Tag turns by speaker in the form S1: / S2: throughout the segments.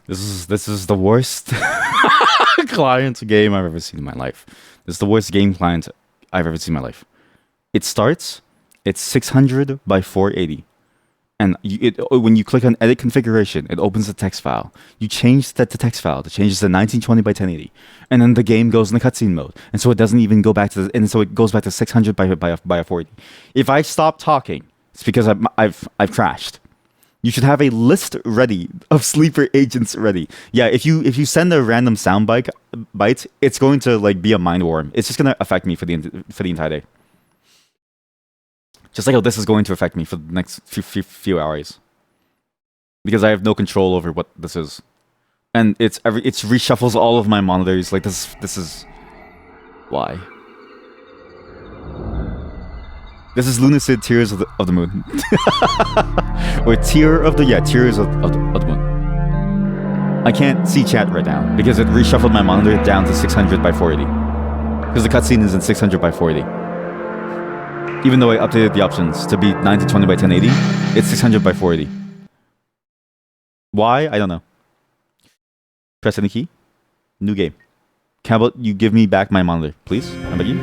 S1: This is the worst client game I've ever seen in my life. This is the worst game client I've ever seen in my life. It starts, it's 600 by 480. And when you click on edit configuration, it opens the text file. You change that to text file. It changes to 1920 by 1080. And then the game goes in the cutscene mode. And so it doesn't even go back to and so it goes back to 600 by a 480. If I stop talking, it's because I've crashed. You should have a list ready of sleeper agents ready. Yeah, if you send a random sound bite, it's going to like be a mind worm. It's just going to affect me for the entire day. Just like how this is going to affect me for the next few hours. Because I have no control over what this is. And it reshuffles all of my monitors. Like this is why. This is Lunacid Tears of the Moon. Or Tears of the Moon. I can't see chat right now because it reshuffled my monitor down to 600 by 480. Because the cutscene is in 600 by 480. Even though I updated the options to be 1920 by 1080, it's 600 by 480. Why? I don't know. Press any key. New game. How about you give me back my monitor, please? I beg you.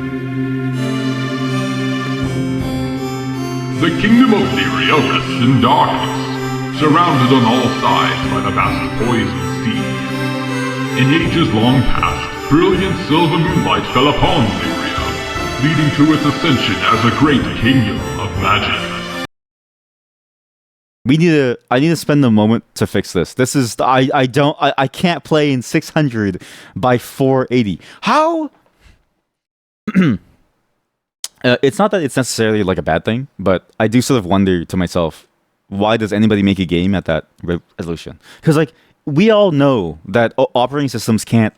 S2: The kingdom of Lyria rests in darkness, surrounded on all sides by the vast poison sea. In ages long past, brilliant silver moonlight fell upon Lyria, leading to its ascension as a great kingdom of magic.
S1: I need to spend a moment to fix this. This is I can't play in 600 by 480. How? It's not that it's necessarily like a bad thing, but I do sort of wonder to myself, why does anybody make a game at that resolution? Because like we all know that operating systems can't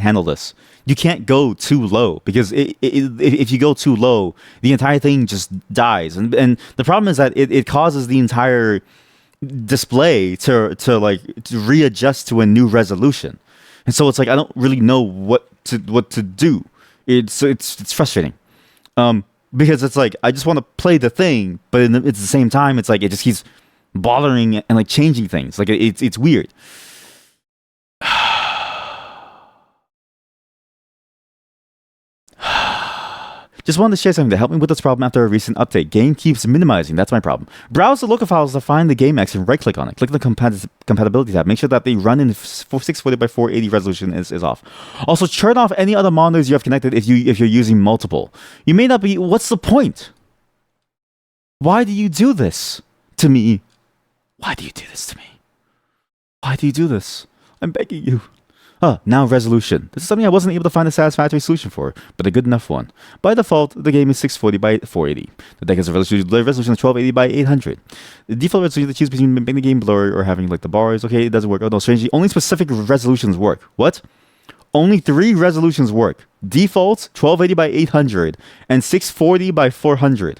S1: handle this. You can't go too low because if you go too low, the entire thing just dies. And the problem is that it causes the entire display to readjust to a new resolution. And so it's like I don't really know what to do. It's frustrating. Because it's like I just want to play the thing, but at the same time it's like it just keeps bothering and like changing things. Like it's weird. Just wanted to share something to help me with this problem after a recent update. Game keeps minimizing. That's my problem. Browse the local files to find the game X and right-click on it. Click the compatibility tab. Make sure that they run in 640 by 480 resolution is off. Also, turn off any other monitors you have connected if you're using multiple. You may not be... What's the point? Why do you do this to me? Why do you do this to me? Why do you do this? I'm begging you. Now resolution. This is something I wasn't able to find a satisfactory solution for, but a good enough one. By default, the game is 640 by 480. The deck has a resolution of 1280 by 800. The default resolution to choose between making the game blurry or having like the bars. Okay, it doesn't work. Oh no, strangely, only specific resolutions work. What? Only 3 resolutions work. Default, 1280 by 800, and 640 by 400.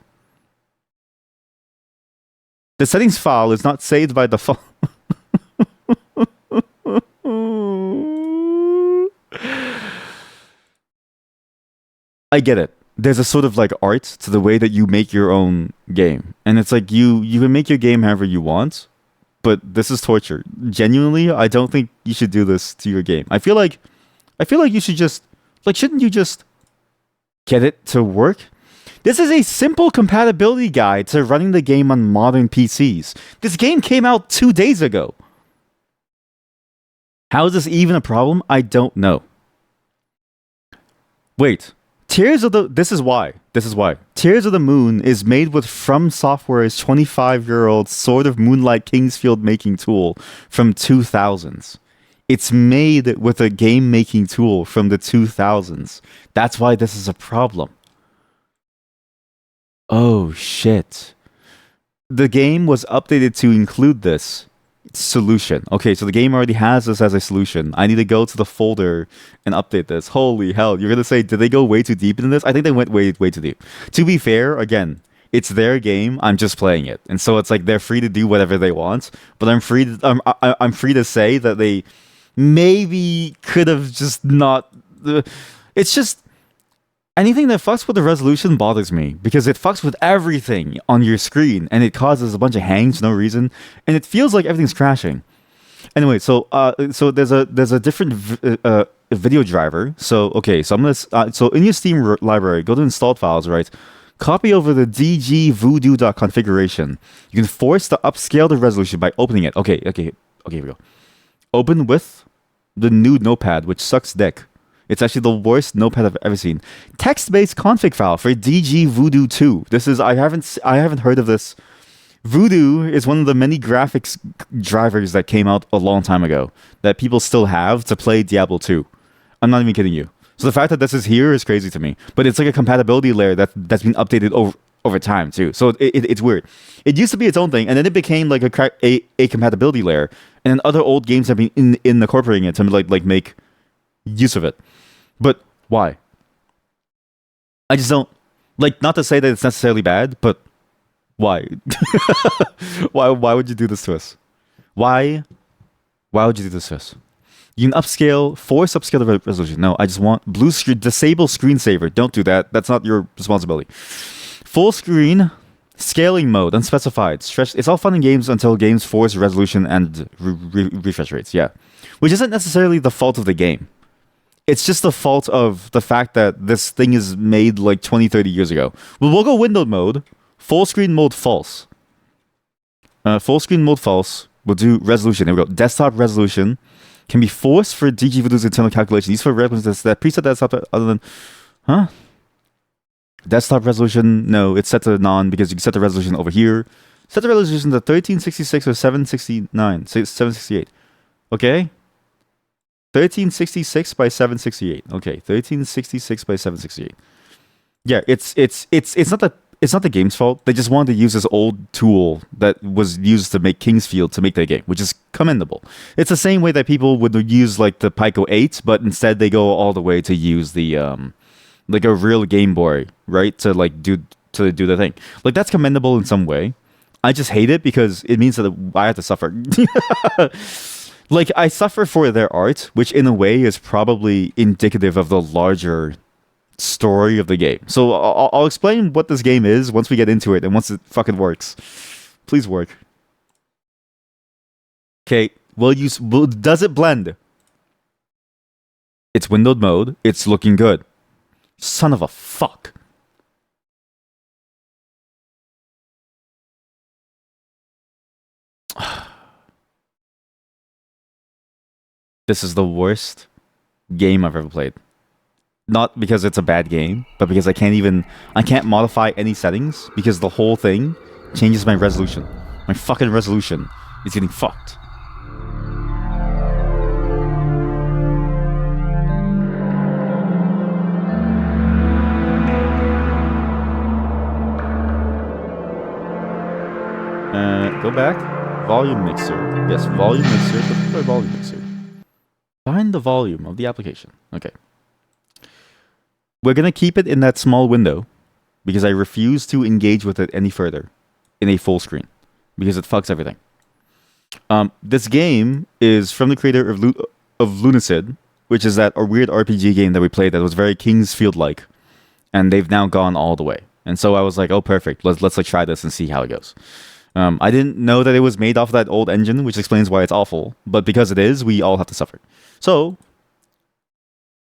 S1: The settings file is not saved by default. I get it. There's a sort of like art to the way that you make your own game. And it's like you can make your game however you want, but this is torture. Genuinely, I don't think you should do this to your game. I feel like you should just shouldn't you just get it to work? This is a simple compatibility guide to running the game on modern PCs. This game came out 2 days ago. How is this even a problem? I don't know. Wait. This is why. Tears of the Moon is made with From Software's 25-year-old Sword of Moonlight Kingsfield making tool from 2000s. It's made with a game making tool from the 2000s. That's why this is a problem. Oh shit. The game was updated to include this solution. Okay, so the game already has this as a solution. I need to go to the folder and update this. Holy hell. You're going to say, did they go way too deep into this? I think they went way too deep. To be fair, again, it's their game. I'm just playing it. And so it's like they're free to do whatever they want. But I'm free to say that they maybe could have just not... It's just... Anything that fucks with the resolution bothers me because it fucks with everything on your screen and it causes a bunch of hangs for no reason and it feels like everything's crashing. Anyway, so there's a different video driver. So okay, so I'm gonna so in your Steam library, go to installed files, right? Copy over the dgvoodoo.configuration. You can force to upscale the resolution by opening it. Okay, here we go. Open with the new notepad, which sucks dick. It's actually the worst notepad I've ever seen. Text-based config file for dgvoodoo 2. This is I haven't heard of this. Voodoo is one of the many graphics drivers that came out a long time ago that people still have to play Diablo 2. I'm not even kidding you. So the fact that this is here is crazy to me. But it's like a compatibility layer that's been updated over time too. So it's weird. It used to be its own thing, and then it became like a compatibility layer. And then other old games have been incorporating it to like make use of it. But why? I just don't like, not to say that it's necessarily bad, but why? Why would you do this to us? Why would you do this to us? You can force upscale the resolution. No, I just want blue screen, disable screensaver. Don't do that. That's not your responsibility. Full screen scaling mode, unspecified. Stretch. It's all fun in games until games force resolution and refresh rates. Yeah, which isn't necessarily the fault of the game. It's just the fault of the fact that this thing is made like 20, 30 years ago. Well, we'll go windowed mode. Full screen mode false. Full screen mode false. We'll do resolution. There we go. Desktop resolution can be forced for dgvoodoo's internal calculation. These for resolutions that preset desktop other than... Huh? Desktop resolution, no, it's set to none because you can set the resolution over here. Set the resolution to 1366 or 769. 768. Okay? 1366 by 768. Okay, 1366 by 768. Yeah, it's not the game's fault. They just wanted to use this old tool that was used to make Kingsfield to make their game, which is commendable. It's the same way that people would use like the Pico 8, but instead they go all the way to use the like a real Game Boy, right? To do the thing. Like that's commendable in some way. I just hate it because it means that I have to suffer. Like, I suffer for their art, which in a way is probably indicative of the larger story of the game. So I'll explain what this game is once we get into it and once it fucking works. Please work. Okay, does it blend? It's windowed mode. It's looking good. Son of a fuck. This is the worst game I've ever played. Not because it's a bad game, but because I can't modify any settings because the whole thing changes my resolution. My fucking resolution is getting fucked. Go back. Volume mixer. Yes, volume mixer. Look for volume mixer. Find the volume of the application. Okay. We're going to keep it in that small window because I refuse to engage with it any further in a full screen because it fucks everything. This game is from the creator of Lunacid, which is that a weird RPG game that we played that was very Kingsfield-like, and they've now gone all the way. And so I was like, oh, perfect. Let's like try this and see how it goes. I didn't know that it was made off of that old engine, which explains why it's awful. But because it is, we all have to suffer. So,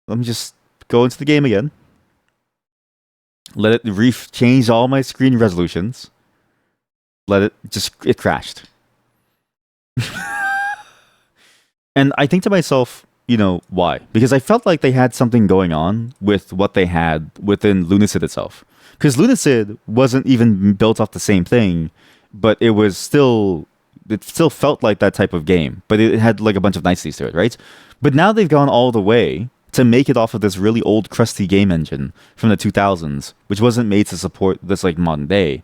S1: let me just go into the game again. Let it change all my screen resolutions. It crashed. And I think to myself, why? Because I felt like they had something going on with what they had within Lunacid itself. Because Lunacid wasn't even built off the same thing, but it still felt like that type of game. But it had like a bunch of niceties to it, right? But now they've gone all the way to make it off of this really old, crusty game engine from the 2000s, which wasn't made to support this like modern day.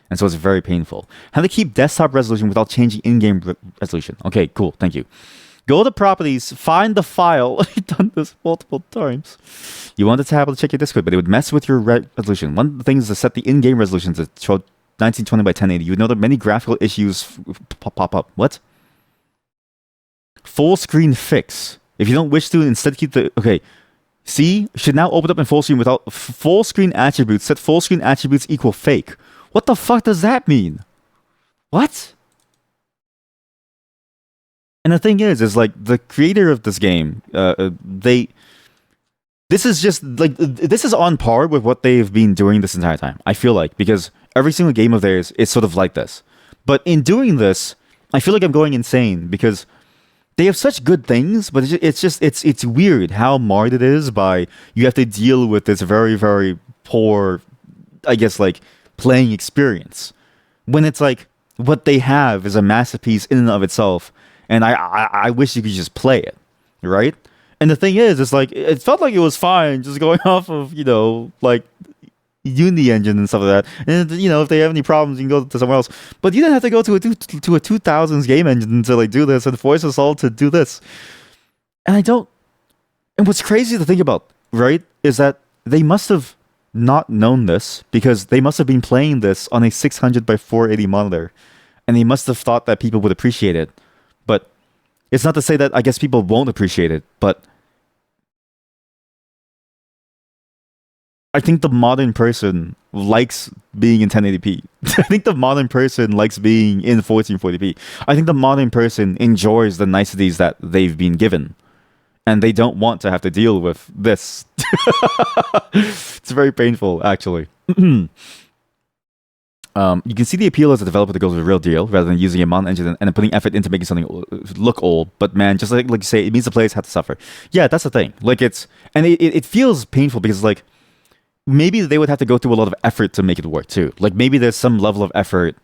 S1: And so it's very painful. How to keep desktop resolution without changing in-game resolution. Okay, cool. Thank you. Go to properties, find the file. I've done this multiple times. You want the tab to check your Discord, but it would mess with your resolution. One of the things is to set the in-game resolution to 1920 by 1080. You would know that many graphical issues pop up. What? Full screen fix. If you don't wish to instead keep the... Okay. See, should now open up in full screen without full screen attributes. Set full screen attributes equal fake. What the fuck does that mean? What? And the thing is like the creator of this game, this is just like this is on par with what they've been doing this entire time. I feel like because every single game of theirs is sort of like this. But in doing this, I feel like I'm going insane because they have such good things, but it's weird how marred it is by you have to deal with this very very poor, I guess like playing experience when it's like what they have is a masterpiece in and of itself, and I wish you could just play it, right? And the thing is, it's like it felt like it was fine just going off of like Unity engine and stuff like that. And if they have any problems, you can go to somewhere else. But you didn't have to go to a 2000s game engine to like do this and force us all to do this. And I don't. And what's crazy to think about, right, is that they must have not known this because they must have been playing this on a 600 by 480 monitor, and they must have thought that people would appreciate it. But it's not to say that I guess people won't appreciate it, but I think the modern person likes being in 1080p. I think the modern person likes being in 1440p. I think the modern person enjoys the niceties that they've been given, and they don't want to have to deal with this. It's very painful, actually. You can see the appeal as a developer to go with the real deal rather than using a modern engine and then putting effort into making something look old. But man, just like you say, it means the players have to suffer. Yeah, that's the thing. Like it feels painful because like maybe they would have to go through a lot of effort to make it work too. Like maybe there's some level of effort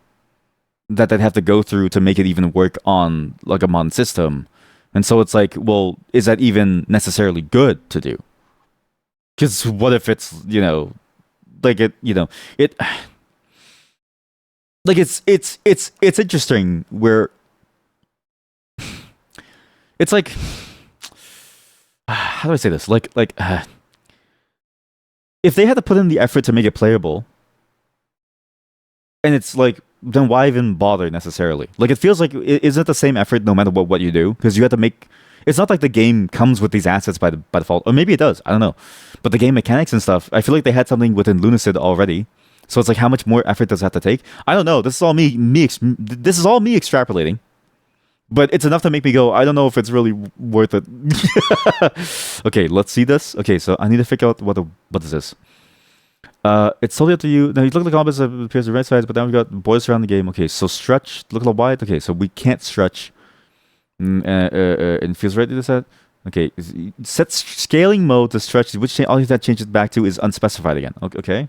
S1: that they'd have to go through to make it even work on like a modern system. And so it's like, well, is that even necessarily good to do? Because what if it's like it like it's interesting where it's like how do I say this? If they had to put in the effort to make it playable, and it's like, then why even bother necessarily? Like, it feels like, is it the same effort no matter what you do? Because you have to make, it's not like the game comes with these assets by default, or maybe it does, I don't know. But the game mechanics and stuff, I feel like they had something within Lunacid already. So it's like, how much more effort does it have to take? I don't know. This is all this is all me extrapolating. But it's enough to make me go, I don't know if it's really worth it. Okay, let's see this. Okay, so I need to figure out what is this. It's totally up to you. Now, you look at the combos that appears the right sides, but then we got boys around the game. Okay, so stretch. Look at the wide. Okay, so we can't stretch. And feels right to this set. Okay, set scaling mode to stretch. Which all that changes back to is unspecified again. Okay.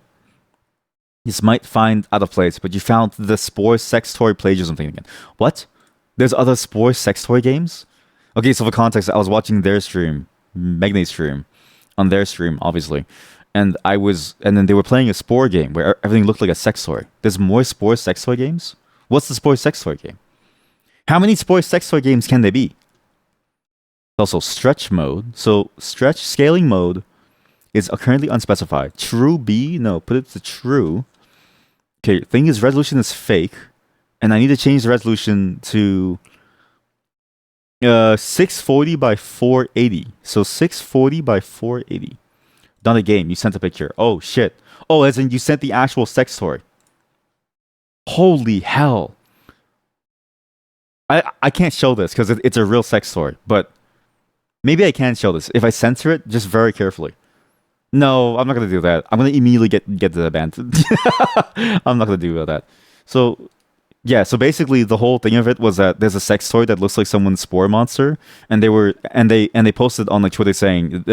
S1: This might find out of place, but you found the Spore sex toy plagiarism thing again. What? There's other Spore sex toy games? Okay, so for context, I was watching their stream, Magnate's stream, on their stream, obviously. And then they were playing a Spore game where everything looked like a sex toy. There's more Spore sex toy games? What's the Spore sex toy game? How many Spore sex toy games can there be? Also, stretch mode. So, stretch scaling mode is currently unspecified. True B? No, put it to true. Okay, thing is, resolution is fake. And I need to change the resolution to 640 by 480. So 640 by 480. Not a game. You sent a picture. Oh, shit. Oh, as in you sent the actual sex toy. Holy hell. I can't show this because it's a real sex toy. But maybe I can show this. If I censor it, just very carefully. No, I'm not going to do that. I'm going to immediately get to the band. I'm not going to do that. So... yeah, so basically the whole thing of it was that there's a sex toy that looks like someone's Spore monster, and they posted on like Twitter saying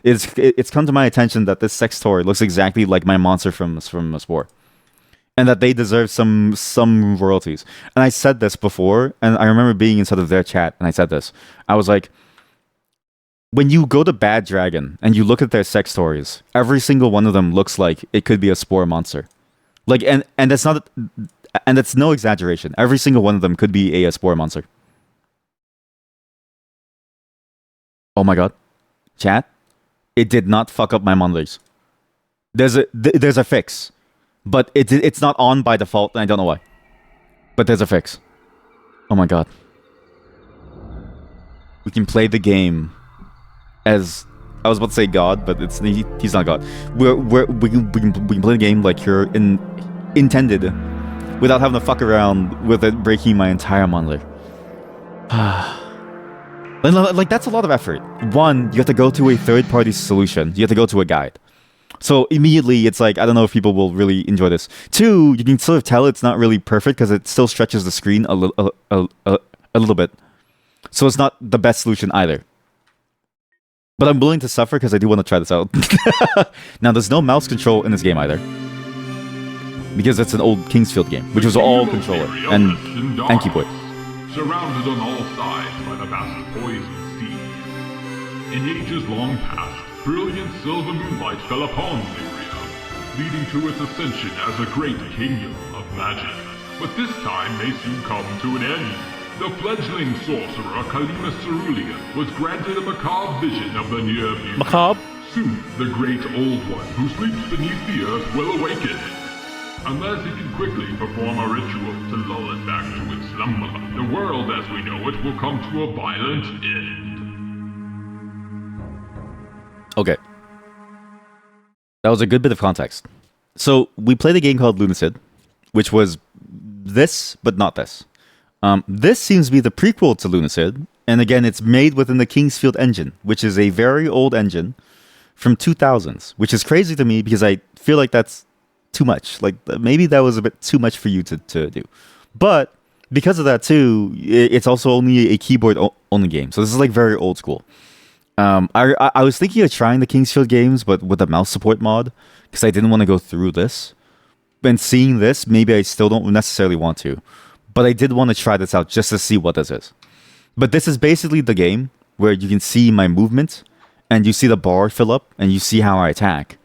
S1: it's come to my attention that this sex toy looks exactly like my monster from a Spore, and that they deserve some royalties. And I said this before, and I remember being inside of their chat, and I said this. I was like, when you go to Bad Dragon and you look at their sex toys, every single one of them looks like it could be a Spore monster, like and that's not. And that's no exaggeration. Every single one of them could be a Spore monster. Oh my god. Chat, it did not fuck up my monitors. There's a fix. But it's not on by default, and I don't know why. But there's a fix. Oh my god. We can play the game as I was about to say God, but he's not God. We can play the game like you're intended, without having to fuck around with it breaking my entire monolith. Like that's a lot of effort. One, you have to go to a third-party solution. You have to go to a guide. So immediately, it's like, I don't know if people will really enjoy this. Two, you can sort of tell it's not really perfect because it still stretches the screen a little bit. So it's not the best solution either. But I'm willing to suffer because I do want to try this out. Now, there's no mouse control in this game either, because it's an old Kingsfield game, which was all controller and keyboard.
S2: Surrounded on all sides by the vast poison sea. In ages long past, brilliant silver moonlight fell upon the area, leading to its ascension as a great kingdom of magic. But this time may soon come to an end. The fledgling sorcerer Kalima Cerulean was granted a macabre vision of the near future.
S1: Macabre?
S2: Soon, the great old one who sleeps beneath the earth will awaken. Unless he can quickly perform a ritual to lull it back to its slumber, the world as we know it will come to a violent end. Okay.
S1: That was a good bit of context. So, we played a game called Lunacid, which was this, but not this. This seems to be the prequel to Lunacid, and again, it's made within the Kingsfield engine, which is a very old engine from 2000s, which is crazy to me because I feel like that's too much. Like, maybe that was a bit too much for you to do. But because of that too, it's also only a keyboard only game. So this is like very old school. I was thinking of trying the Kingsfield games, but with the mouse support mod, because I didn't want to go through this. And seeing this, maybe I still don't necessarily want to. But I did want to try this out just to see what this is. But this is basically the game where you can see my movement, and you see the bar fill up, and you see how I attack.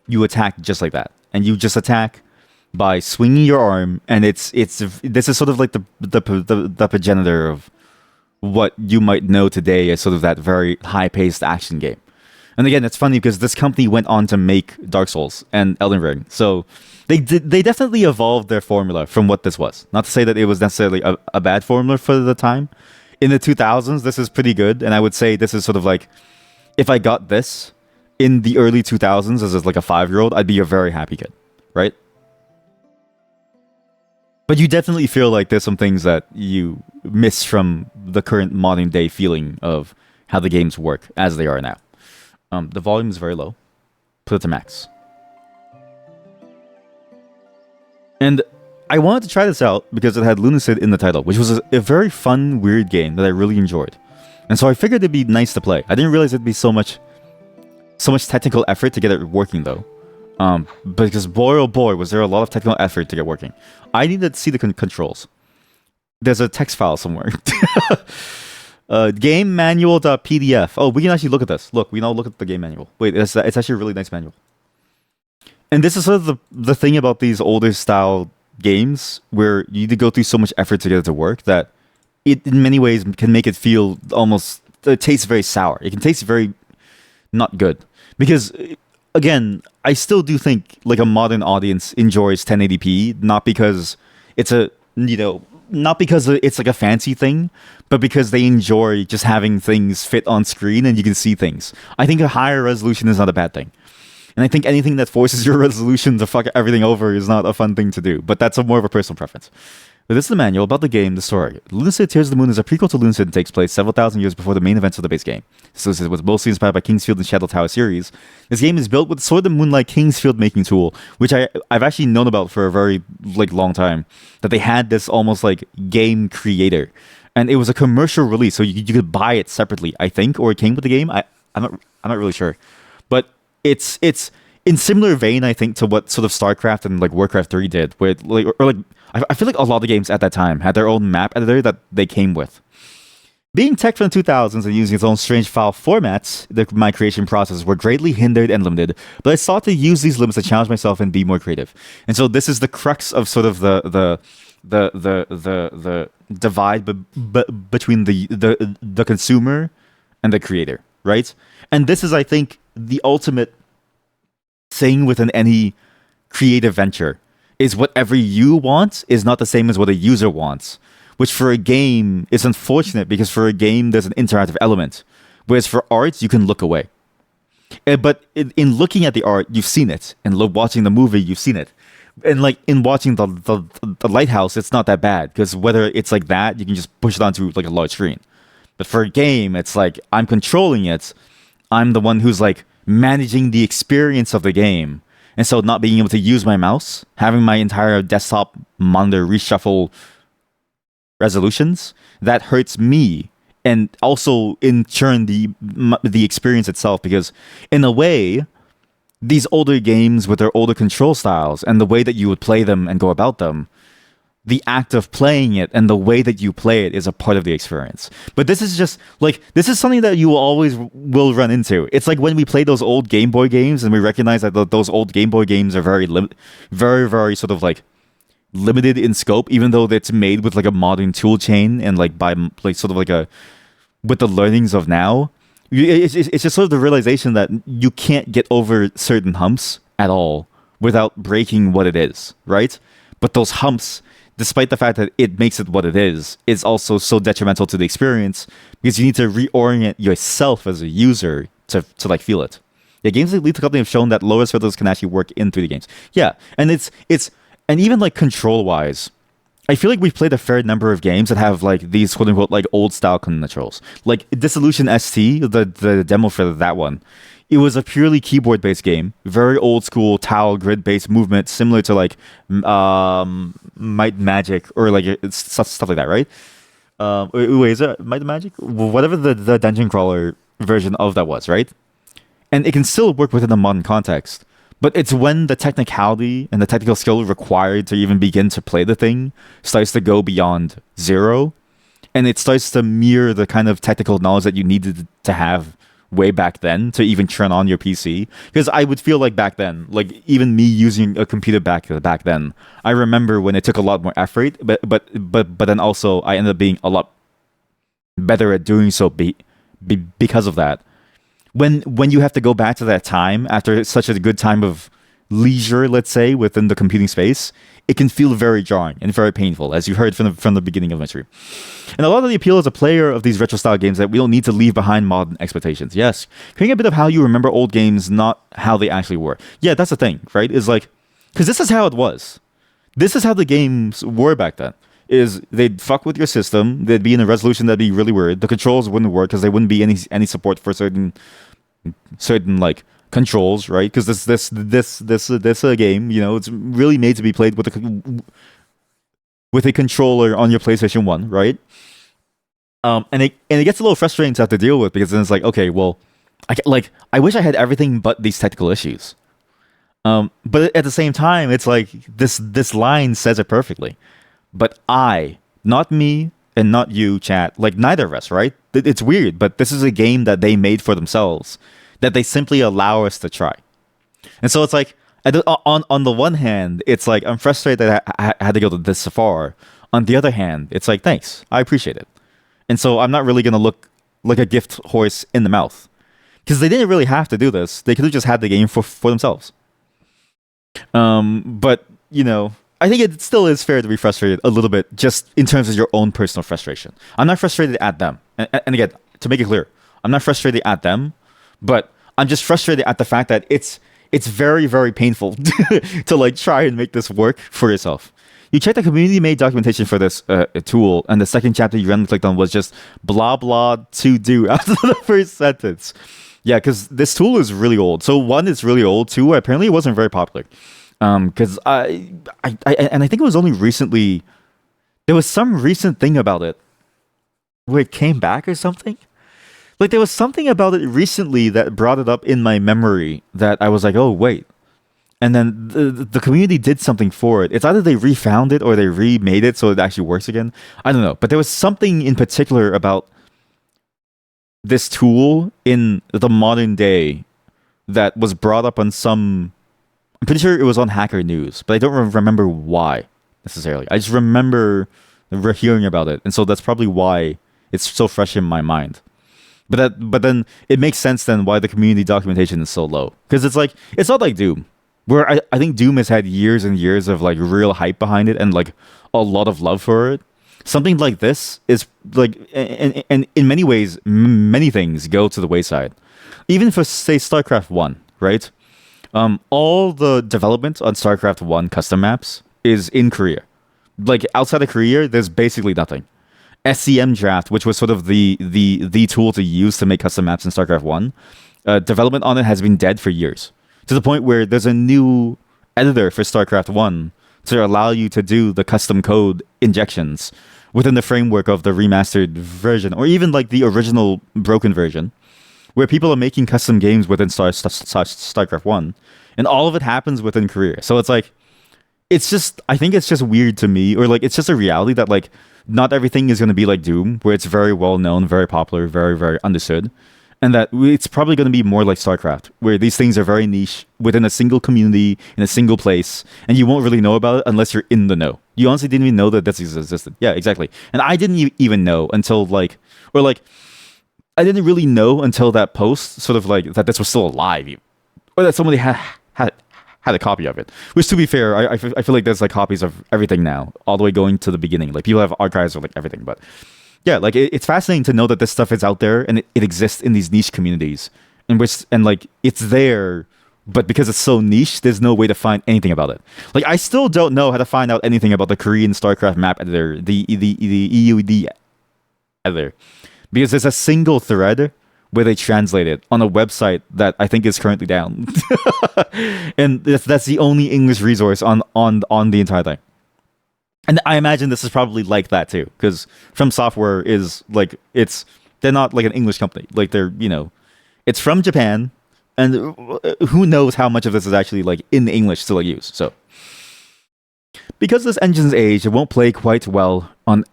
S1: You attack just like that. And you just attack by swinging your arm, and this is sort of like the progenitor of what you might know today as sort of that very high-paced action game. And again, it's funny because this company went on to make Dark Souls and Elden Ring, so they definitely evolved their formula from what this was. Not to say that it was necessarily a bad formula for the time. In the 2000s, this is pretty good, and I would say this is sort of like, if I got this in the early 2000s as like a 5-year-old, I'd be a very happy kid, right? But you definitely feel like there's some things that you miss from the current modern day feeling of how the games work as they are now. The volume is very low. Put it to max. And I wanted to try this out because it had Lunacid in the title, which was a very fun, weird game that I really enjoyed. And so I figured it'd be nice to play. I didn't realize it'd be so much technical effort to get it working, though. Because boy, oh boy, was there a lot of technical effort to get working. I needed to see the controls. There's a text file somewhere. Game manual.pdf. Oh, we can actually look at this. Look, we now look at the game manual. Wait, it's actually a really nice manual. And this is sort of the thing about these older style games where you need to go through so much effort to get it to work that it, in many ways, can make it feel almost... It tastes very sour. It can taste very not good. Because, again, I still do think like a modern audience enjoys 1080p, not because it's not because it's like a fancy thing, but because they enjoy just having things fit on screen and you can see things. I think a higher resolution is not a bad thing. And I think anything that forces your resolution to fuck everything over is not a fun thing to do. But that's more of a personal preference. But this is the manual about the game, the story. Lunacid Tears of the Moon is a prequel to Lunacid and takes place several thousand years before the main events of the base game. So this was mostly inspired by Kingsfield and Shadow Tower series. This game is built with Sword of the Moonlight Kingsfield making tool, which I've actually known about for a very long time. That they had this almost like game creator. And it was a commercial release, so you could buy it separately, I think, or it came with the game. I'm not really sure. But it's in similar vein, I think, to what sort of StarCraft and like Warcraft 3 did, where I feel like a lot of games at that time had their own map editor that they came with. Being tech from the 2000s and using its own strange file formats, my creation process were greatly hindered and limited, but I sought to use these limits to challenge myself and be more creative. And so this is the crux of sort of the divide between the consumer and the creator, right? And this is, I think, the ultimate thing within any creative venture, is whatever you want is not the same as what a user wants, which for a game is unfortunate because for a game there's an interactive element, whereas for art you can look away. But in looking at the art, you've seen it, and watching the movie, you've seen it, and like in watching the lighthouse, it's not that bad because whether it's like that, you can just push it onto like a large screen. But for a game, it's like I'm controlling it. I'm the one who's like managing the experience of the game, and so not being able to use my mouse, having my entire desktop monitor reshuffle resolutions, that hurts me, and also in turn the experience itself, because in a way these older games with their older control styles and the way that you would play them and go about them, the act of playing it and the way that you play it is a part of the experience. But this is just like, this is something that you will always will run into. It's like when we play those old Game Boy games and we recognize that those old Game Boy games are very sort of like limited in scope, even though it's made with like a modern tool chain and like by like sort of like a with the learnings of now. It's just sort of the realization that you can't get over certain humps at all without breaking what it is, right? But those humps, despite the fact that it makes it what it is also so detrimental to the experience because you need to reorient yourself as a user to like feel it. Yeah, games like Lethal Company have shown that lowest filters can actually work in 3D games. Yeah, and it's and even like control wise, I feel like we've played a fair number of games that have like these quote unquote like old style controls. Like Dissolution ST, the demo for that one, it was a purely keyboard based game, very old school tile grid based movement, similar to like Might and Magic or like stuff like that, right? Wait, is it Might and Magic? Whatever the dungeon crawler version of that was, right? And it can still work within a modern context. But it's when the technicality and the technical skill required to even begin to play the thing starts to go beyond zero, and it starts to mirror the kind of technical knowledge that you needed to have way back then to even turn on your PC. Because I would feel like back then, like even me using a computer back then, I remember when it took a lot more effort, but then also I ended up being a lot better at doing so because of that. When you have to go back to that time after such a good time of leisure, let's say, within the computing space, it can feel very jarring and very painful, as you heard from the beginning of my stream. And a lot of the appeal as a player of these retro style games that we don't need to leave behind modern expectations. Yes, creating a bit of how you remember old games, not how they actually were. Yeah, that's the thing, right? Is like, because this is how it was. This is how the games were back then. Is they'd fuck with your system. They'd be in a resolution that'd be really weird. The controls wouldn't work because there wouldn't be any support for certain like controls, right? Because this a game, you know, it's really made to be played with a controller on your PlayStation 1, right? And it gets a little frustrating to have to deal with because then it's like, okay, well, I wish I had everything but these technical issues. But at the same time, it's like this line says it perfectly. But I, not me and not you, chat, like neither of us, right? It's weird, but this is a game that they made for themselves, that they simply allow us to try. And so it's like, on the one hand, it's like, I'm frustrated that I had to go this far. On the other hand, it's like, thanks, I appreciate it. And so I'm not really going to look like a gift horse in the mouth. Because they didn't really have to do this. They could have just had the game for themselves. But, you know, I think it still is fair to be frustrated a little bit, just in terms of your own personal frustration. I'm not frustrated at them. And again, to make it clear, I'm not frustrated at them, but I'm just frustrated at the fact that it's very, very painful to like try and make this work for yourself. You check the community-made documentation for this tool, and the second chapter you randomly clicked on was just blah, blah, to do after the first sentence. Yeah, because this tool is really old. So one, it's really old. Two, apparently it wasn't very popular. Because I think it was only recently, there was some recent thing about it where it came back or something. Like there was something about it recently that brought it up in my memory that I was like, oh wait. And then the community did something for it. It's either they refound it or they remade it so it actually works again. I don't know. But there was something in particular about this tool in the modern day that was brought up on some, I'm pretty sure it was on Hacker News, but I don't remember why necessarily. I just remember hearing about it, and so that's probably why it's so fresh in my mind. But then it makes sense then why the community documentation is so low, because it's like, it's not like Doom, where I think Doom has had years and years of like real hype behind it and like a lot of love for it. something like this is like, and in many ways, many things go to the wayside. Even for say StarCraft One, right? All the development on StarCraft One custom maps is in Korea. Like outside of Korea, there's basically nothing. SCM Draft, which was sort of the tool to use to make custom maps in StarCraft One, development on it has been dead for years. To the point where there's a new editor for StarCraft One to allow you to do the custom code injections within the framework of the remastered version, or even like the original broken version, where people are making custom games within StarCraft One, and all of it happens within Korea. So it's like, it's just, I think it's just weird to me, or like it's just a reality that like not everything is going to be like Doom, where it's very well known, very popular, very very understood, and that it's probably going to be more like StarCraft, where these things are very niche within a single community in a single place, and you won't really know about it unless you're in the know. You honestly didn't even know that this existed. Yeah, exactly. And I didn't even know until like, or like, I didn't really know until that post, sort of like that this was still alive, or that somebody had a copy of it. Which, to be fair, I feel like there's like copies of everything now, all the way going to the beginning. Like people have archives of like everything, but yeah, like it's fascinating to know that this stuff is out there and it exists in these niche communities, in which and like it's there, but because it's so niche, there's no way to find anything about it. Like I still don't know how to find out anything about the Korean StarCraft map editor, the EUD editor, because there's a single thread where they translate it on a website that I think is currently down, and that's the only English resource on the entire thing. And I imagine this is probably like that too, because From Software is like they're not like an English company, like they're it's from Japan, and who knows how much of this is actually like in English to like use. So because this engine's age, it won't play quite well on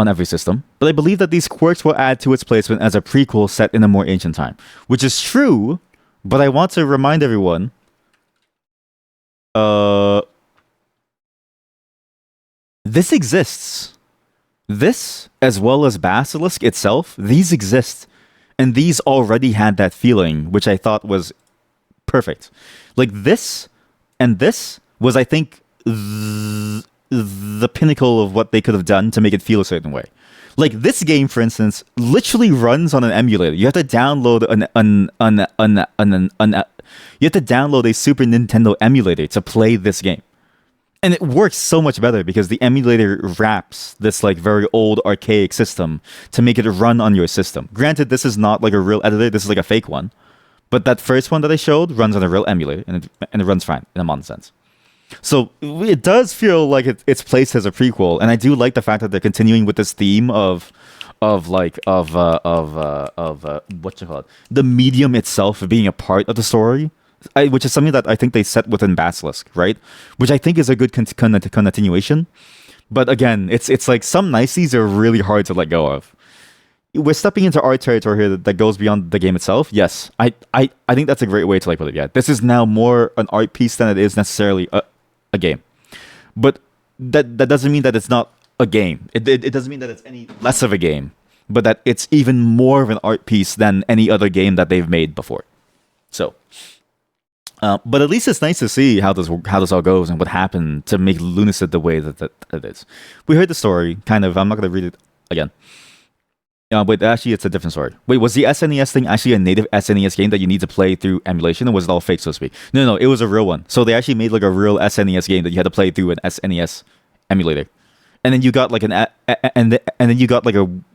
S1: every system, but I believe that these quirks will add to its placement as a prequel set in a more ancient time, which is true. But I want to remind everyone, this exists. This, as well as Basilisk itself, these exist. And these already had that feeling, which I thought was perfect. Like this and this was, I think, the pinnacle of what they could have done to make it feel a certain way. Like this game, for instance, literally runs on an emulator. You have to download you have to download a Super Nintendo emulator to play this game. And it works so much better because the emulator wraps this like very old archaic system to make it run on your system. Granted, this is not like a real editor, this is like a fake one. But that first one that I showed runs on a real emulator, and it runs fine in a modern sense. So it does feel like it's placed as a prequel, and I do like the fact that they're continuing with this theme of what you call it, the medium itself being a part of the story. Which is something that I think they set within Basilisk, right? Which I think is a good continuation. But again, it's like some niceties are really hard to let go of. We're stepping into art territory here that goes beyond the game itself. Yes, I think that's a great way to like put it. Yeah, this is now more an art piece than it is necessarily a game. But that doesn't mean that it's not a game. It doesn't mean that it's any less of a game, but that it's even more of an art piece than any other game that they've made before. So. But at least it's nice to see how this all goes and what happened to make Lunacid the way that it is. We heard the story, kind of. I'm not going to read it again. Wait, actually, it's a different story. Wait, was the SNES thing actually a native SNES game that you need to play through emulation, or was it all fake, so to speak? No, it was a real one. So they actually made like a real SNES game that you had to play through an SNES emulator, and then you got like and then you got like and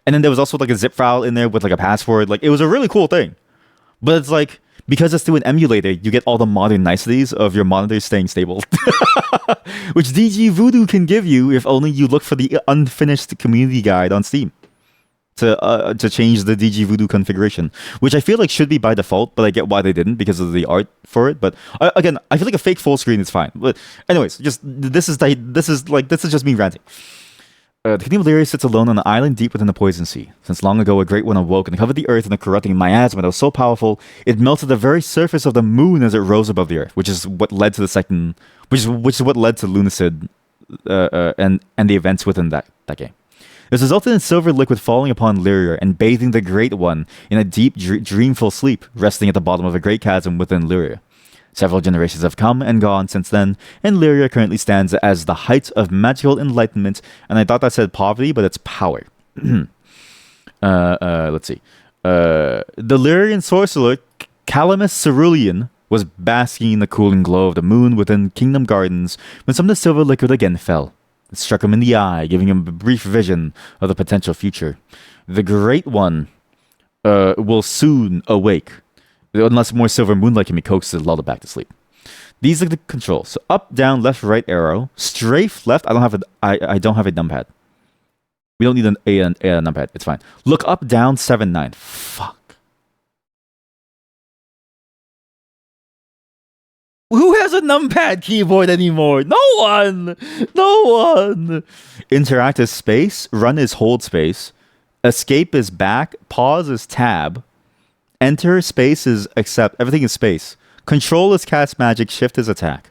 S1: then there was also like a zip file in there with like a password. Like it was a really cool thing, but it's like, because it's through an emulator, you get all the modern niceties of your monitor staying stable. Which DG Voodoo can give you if only you look for the unfinished community guide on Steam to change the DG Voodoo configuration. Which I feel like should be by default, but I get why they didn't because of the art for it. But again, I feel like a fake full screen is fine. But anyways, just this is just me ranting. The Kingdom of Lyria sits alone on an island deep within the poison sea. Since long ago, a great one awoke and covered the earth in a corrupting miasma that was so powerful it melted the very surface of the moon as it rose above the earth, which is what led to which is what led to Lunacid and the events within that game. This resulted in silver liquid falling upon Lyria and bathing the Great One in a deep, dreamful sleep, resting at the bottom of a great chasm within Lyria. Several generations have come and gone since then, and Lyria currently stands as the height of magical enlightenment. And I thought that said poverty, but it's power. Let's see. The Lyrian sorcerer Calamus Cerulean was basking in the cooling glow of the moon within Kingdom Gardens when some of the silver liquid again fell. It struck him in the eye, giving him a brief vision of the potential future. The Great One will soon awake, unless more silver moonlight can be coaxed to lull it back to sleep. These are the controls. So up, down, left, right arrow. Strafe left. I don't have a numpad. We don't need a numpad. It's fine. Look up, down, 7, 9. Fuck. Who has a numpad keyboard anymore? No one! No one! Interact is space. Run is hold space. Escape is back. Pause is tab. Enter space is accept. Everything is space. Control is cast magic. Shift is attack.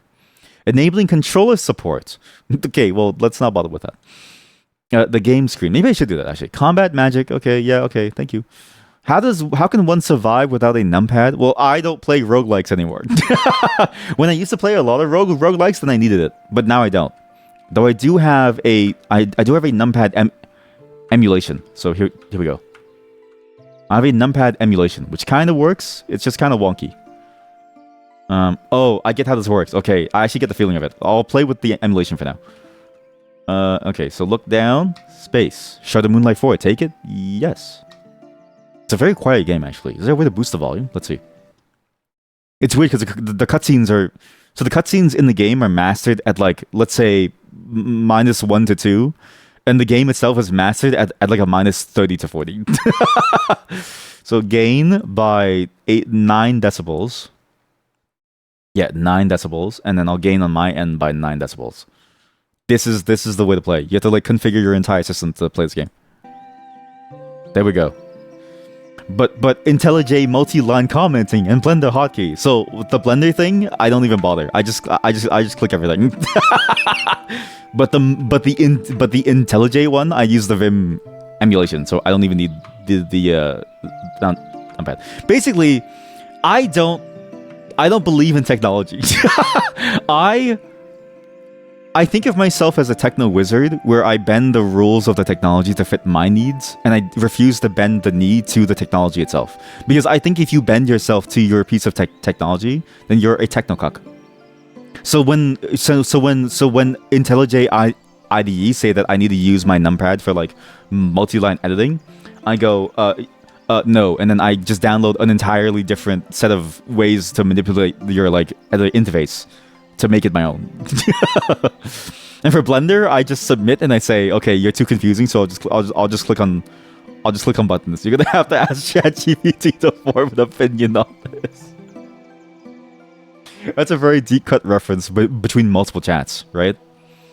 S1: Enabling controller support. Okay, well, let's not bother with that. The game screen. Maybe I should do that, actually. Combat magic. Okay, yeah, okay, thank you. How can one survive without a numpad? Well, I don't play roguelikes anymore. When I used to play a lot of roguelikes, then I needed it. But now I don't. Though I do have a numpad emulation. So here we go. I have a numpad emulation, which kind of works. It's just kind of wonky. Oh, I get how this works. Okay, I actually get the feeling of it. I'll play with the emulation for now. Okay, so look down. Space. Show the moonlight forward. Take it? Yes. It's a very quiet game, actually. Is there a way to boost the volume? Let's see. It's weird because the cutscenes are... So the cutscenes in the game are mastered at, like, let's say, -1 to 2. And the game itself is mastered at like a -30 to 40. So gain by 9 decibels. Yeah, 9 decibels. And then I'll gain on my end by 9 decibels. This is the way to play. You have to, like, configure your entire system to play this game. There we go. But IntelliJ multi-line commenting and Blender hotkey. So with the Blender thing, I don't even bother. I just click everything. but the IntelliJ one, I use the Vim emulation, so I don't even need the numpad. Basically, I don't believe in technology. I think of myself as a techno wizard where I bend the rules of the technology to fit my needs, and I refuse to bend the need to the technology itself. Because I think if you bend yourself to your piece of technology, then you're a technocuck. So when IntelliJ IDE say that I need to use my numpad for, like, multi-line editing, I go, no, and then I just download an entirely different set of ways to manipulate your, like, editor interface to make it my own. And for Blender, I just submit and I say, okay, you're too confusing, so I'll just click on buttons. You're gonna have to ask ChatGPT to form an opinion on this. That's a very deep cut reference between multiple chats, right?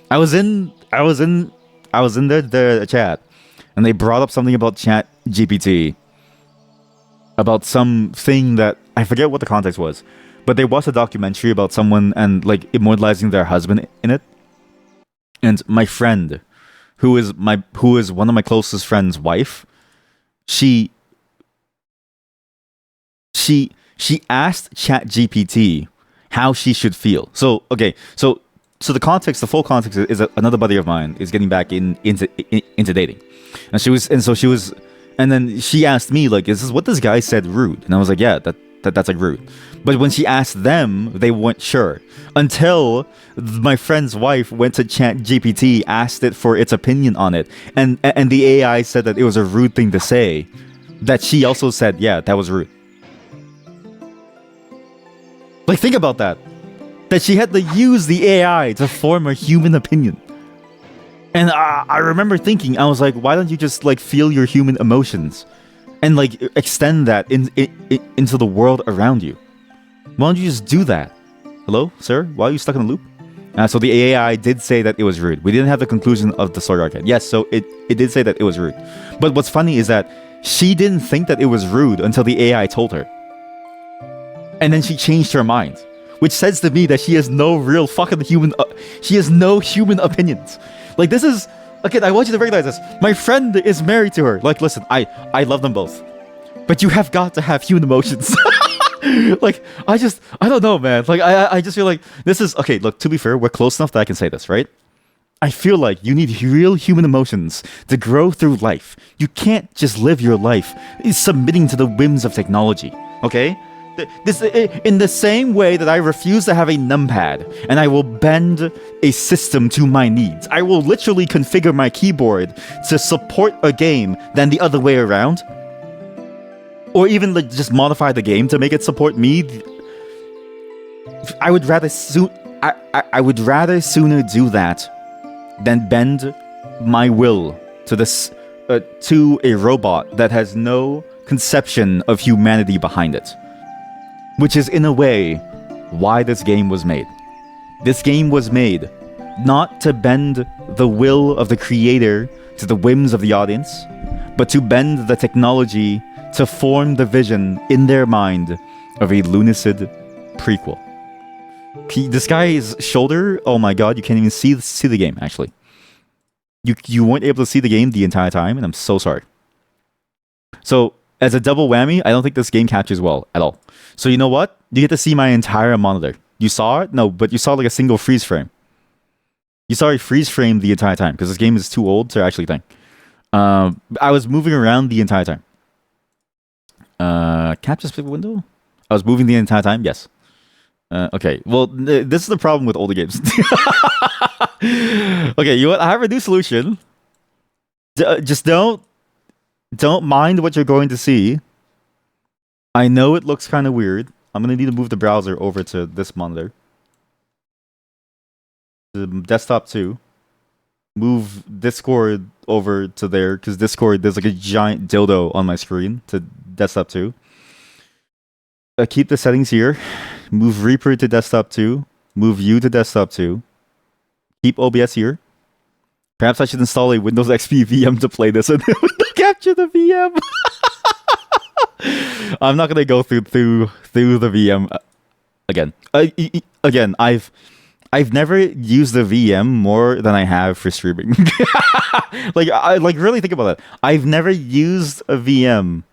S1: I was in the chat, and they brought up something about ChatGPT, about something that I forget what the context was. But they watched a documentary about someone and, like, immortalizing their husband in it. And my friend, who is one of my closest friends' wife, she asked ChatGPT how she should feel. So okay, so the context, the full context is that another buddy of mine is getting back into dating, and then she asked me, like, is this what this guy said rude? And I was like, yeah, that's like rude. But when she asked them, they weren't sure. Until my friend's wife went to ChatGPT, asked it for its opinion on it, and the AI said that it was a rude thing to say. That she also said, yeah, that was rude. Like, think about that. That she had to use the AI to form a human opinion. And I remember thinking, I was like, why don't you just, like, feel your human emotions? And, like, extend that into the world around you. Why don't you just do that? Hello, sir? Why are you stuck in a loop? So the AI did say that it was rude. We didn't have the conclusion of the story arc yet. Yes, so it did say that it was rude. But what's funny is that she didn't think that it was rude until the AI told her. And then she changed her mind. Which says to me that she has no real fucking human... she has no human opinions. Like, this is... Okay, I want you to recognize this. My friend is married to her. Like, listen, I love them both. But you have got to have human emotions. Like, I don't know, man. Like, I just feel like this is okay. Look, to be fair, we're close enough that I can say this, right? I feel like you need real human emotions to grow through life. You can't just live your life submitting to the whims of technology, okay? This in the same way that I refuse to have a numpad and I will bend a system to my needs. I will literally configure my keyboard to support a game than the other way around. Or even like just modify the game to make it support me. I would rather I would rather sooner do that than bend my will to this to a robot that has no conception of humanity behind it. Which is in a way why this game was made. This game was made not to bend the will of the creator to the whims of the audience, but to bend the technology to form the vision in their mind of a Lunacid prequel. This guy's shoulder, oh my god, you can't even see the game, actually. You weren't able to see the game the entire time, and I'm so sorry. So, as a double whammy, I don't think this game captures well at all. So you know what? You get to see my entire monitor. You saw it? No, but you saw like a single freeze frame. You saw a freeze frame the entire time, because this game is too old to actually think. I was moving around the entire time. Capture split window? I was moving the entire time? Yes. Okay, well, this is the problem with older games. Okay, you know what? I have a new solution. Just don't mind what you're going to see. I know it looks kind of weird. I'm going to need to move the browser over to this monitor. The desktop 2. Move Discord over to there, because Discord, there's like a giant dildo on my screen to desktop 2. Keep the settings here. Move Reaper to desktop 2. Move you to desktop 2. Keep OBS here. Perhaps I should install a Windows XP VM to play this and capture the VM. I'm not gonna go through the VM again. Again, I've never used the VM more than I have for streaming. like really think about that. I've never used a VM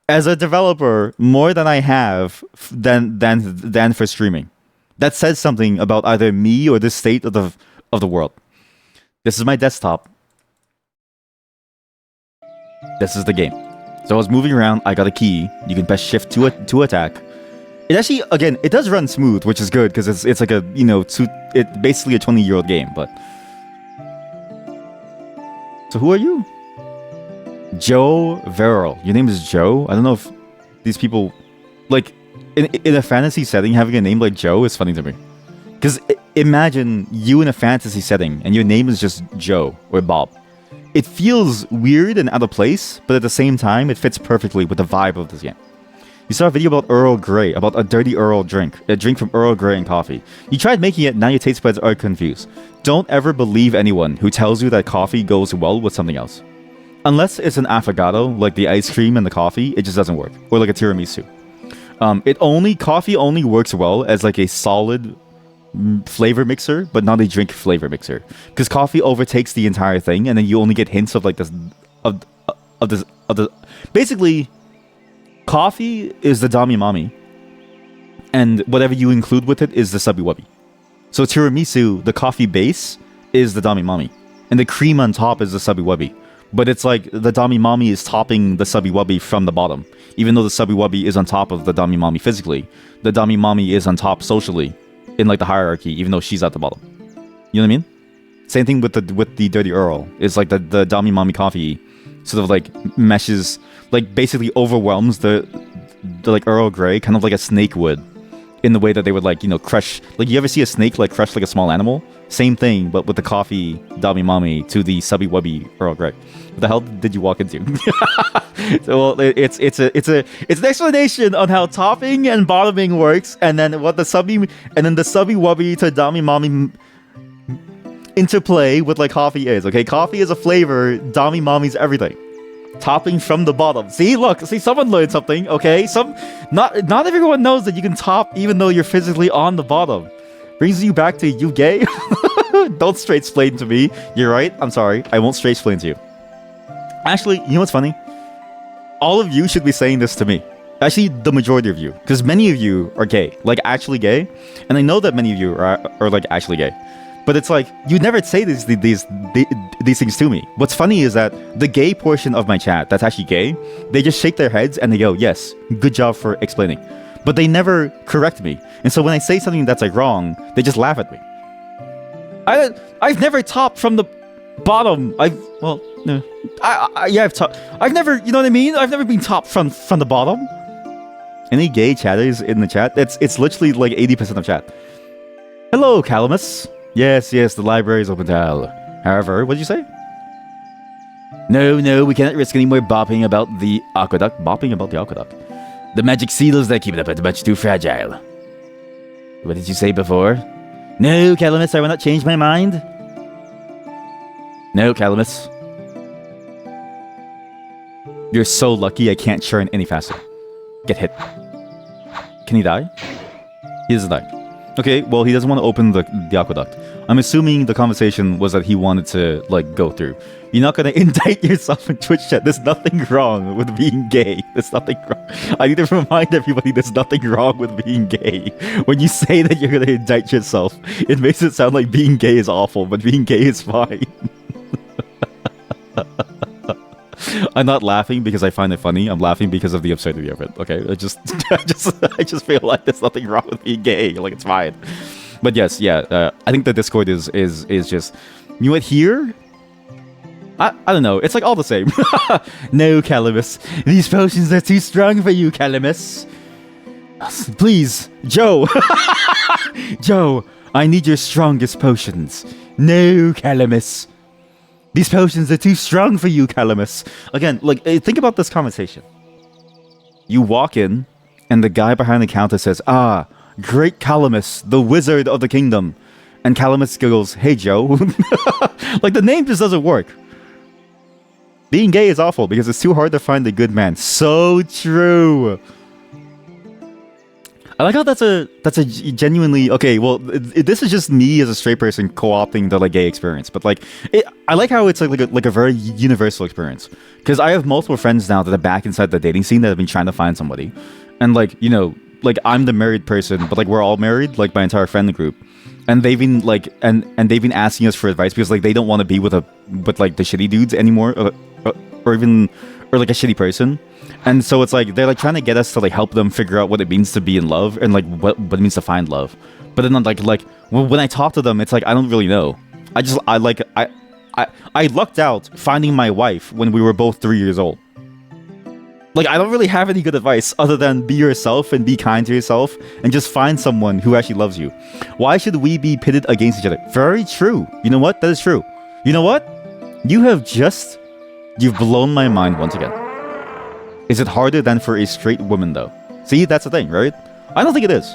S1: as a developer more than I have than for streaming. That says something about either me or the state of the world. This is my desktop. This is the game. So I was moving around. I got a key. You can press shift to attack. It actually, again, it does run smooth, which is good because it's like a it's basically a 20-year-old game. But so who are you? Joe Verrill. Your name is Joe? I don't know if these people like in a fantasy setting having a name like Joe is funny to me. Because imagine you in a fantasy setting and your name is just Joe or Bob. It feels weird and out of place, but at the same time, it fits perfectly with the vibe of this game. You saw a video about Earl Grey, about a dirty Earl drink, a drink from Earl Grey and coffee. You tried making it, now your taste buds are confused. Don't ever believe anyone who tells you that coffee goes well with something else. Unless it's an affogato, like the ice cream and the coffee, it just doesn't work. Or like a tiramisu. Coffee only works well as like a solid flavor mixer, but not a drink flavor mixer, because coffee overtakes the entire thing, and then you only get hints of like this basically coffee is the dami mami, and whatever you include with it is the subby wubby. So tiramisu, the coffee base is the dami mami, and the cream on top is the subby wubby. But it's like the dami mami is topping the subby wubby from the bottom, even though the subby wubby is on top of the dami mami physically. The dami mami is on top socially, in like the hierarchy, even though she's at the bottom. You know what I mean? Same thing with the Dirty Earl. It's like the Dami Mami coffee sort of like meshes, like basically overwhelms the like Earl Grey, kind of like a snake would, in the way that they would like, crush. Like you ever see a snake like crush like a small animal? Same thing, but with the coffee Dami Mami to the subby wubby Earl Grey. What the hell did you walk into? So, well, it's an explanation on how topping and bottoming works, and then what the subby wubby to Dami Mami interplay with like coffee is. Okay, coffee is a flavor. Dami Mami's everything. Topping from the bottom. See, someone learned something. Okay, not everyone knows that you can top even though you're physically on the bottom. Brings you back to you gay. Don't straight explain to me. You're right. I'm sorry. I won't straight explain to you. Actually, you know what's funny? All of you should be saying this to me. Actually, the majority of you, because many of you are gay, like actually gay, and I know that many of you are like actually gay, but it's like you never say these things to me. What's funny is that the gay portion of my chat that's actually gay, they just shake their heads and they go, "Yes, good job for explaining," but they never correct me. And so when I say something that's like wrong, they just laugh at me. I've never topped from the bottom. I've topped. I've never, you know what I mean? I've never been topped from the bottom. Any gay chatters in the chat? It's literally like 80% of chat. Hello, Calamus. Yes, the library is open to all. However, what did you say? No, we cannot risk any more bopping about the aqueduct. Bopping about the aqueduct. The magic seals that keep it up are much too fragile. What did you say before? No, Calamus, I will not change my mind. No, Calamus. You're so lucky I can't churn any faster. Get hit. Can he die? He doesn't die. Okay, well, he doesn't want to open the aqueduct. I'm assuming the conversation was that he wanted to, like, go through. You're not going to indict yourself in Twitch chat. There's nothing wrong with being gay. There's nothing wrong. I need to remind everybody there's nothing wrong with being gay. When you say that you're going to indict yourself, it makes it sound like being gay is awful, but being gay is fine. I'm not laughing because I find it funny. I'm laughing because of the absurdity of it. Okay, I just feel like there's nothing wrong with being gay. Like it's fine. But yes, I think the Discord is just, you know what, here? I don't know. It's like all the same. No, Calamus. These potions are too strong for you, Calamus. Please, Joe. Joe, I need your strongest potions. No, Calamus. These potions are too strong for you, Calamus. Again, like, think about this conversation. You walk in, and the guy behind the counter says, "Ah, great Calamus, the wizard of the kingdom." And Calamus goes, "Hey, Joe." Like, the name just doesn't work. Being gay is awful because it's too hard to find a good man. So true. I like how that's a genuinely, okay, well, this is just me as a straight person co-opting the like gay experience, but like I like how it's like a very universal experience, because I have multiple friends now that are back inside the dating scene that have been trying to find somebody, and like, you know, like I'm the married person, but like we're all married, like my entire friend group, and they've been like and they've been asking us for advice because like they don't want to be with like the shitty dudes anymore, or like a shitty person. And so it's like they're like trying to get us to like help them figure out what it means to be in love and like what it means to find love. But then like when I talk to them, it's like I don't really know. I lucked out finding my wife when we were both 3 years old. Like, I don't really have any good advice other than be yourself and be kind to yourself and just find someone who actually loves you. Why should we be pitted against each other? Very true. You know what? That is true. You know what? You've blown my mind once again. Is it harder than for a straight woman, though? See, that's the thing, right? I don't think it is.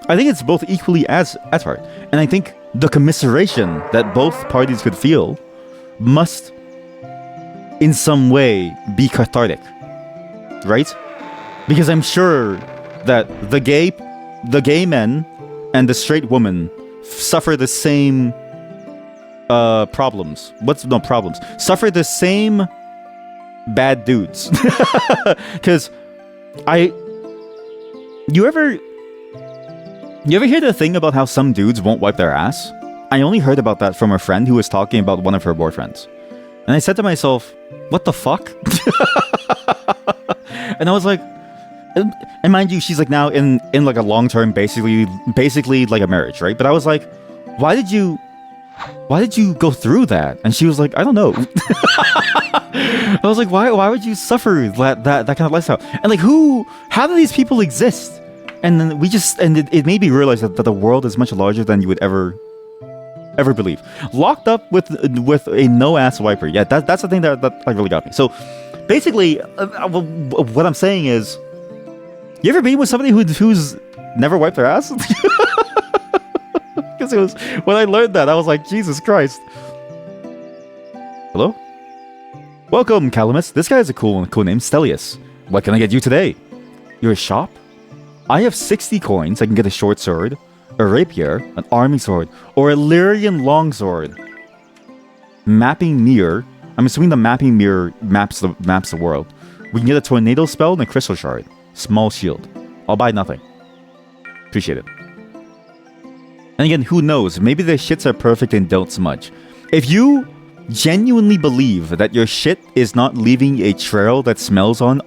S1: I think it's both equally as hard. And I think the commiseration that both parties could feel must, in some way, be cathartic. Right? Because I'm sure that the gay men and the straight woman suffer the same problems. Suffer the same bad dudes. Because you ever hear the thing about how some dudes won't wipe their ass? I only heard about that from a friend who was talking about one of her boyfriends. And I said to myself, what the fuck? And I was like, and mind you, she's like now in like a long-term, basically like a marriage, right? But I was like, why did you go through that? And she was like, I don't know. I was like, why would you suffer that kind of lifestyle? And like, how do these people exist? And then it made me realize that the world is much larger than you would ever believe. Locked up with a no-ass wiper. Yeah, that's the thing that like really got me. So basically, what I'm saying is, you ever been with somebody who's never wiped their ass? Because it was, when I learned that, I was like, Jesus Christ. Hello? Welcome, Calamus. This guy has a cool name, Stelius. What can I get you today? Your shop? I have 60 coins. I can get a short sword, a rapier, an arming sword, or a Lyrian longsword. Mapping mirror. I'm assuming the mapping mirror maps the world. We can get a tornado spell and a crystal shard. Small shield. I'll buy nothing. Appreciate it. And again, who knows? Maybe the shits are perfect and don't smudge. If you genuinely believe that your shit is not leaving a trail that smells on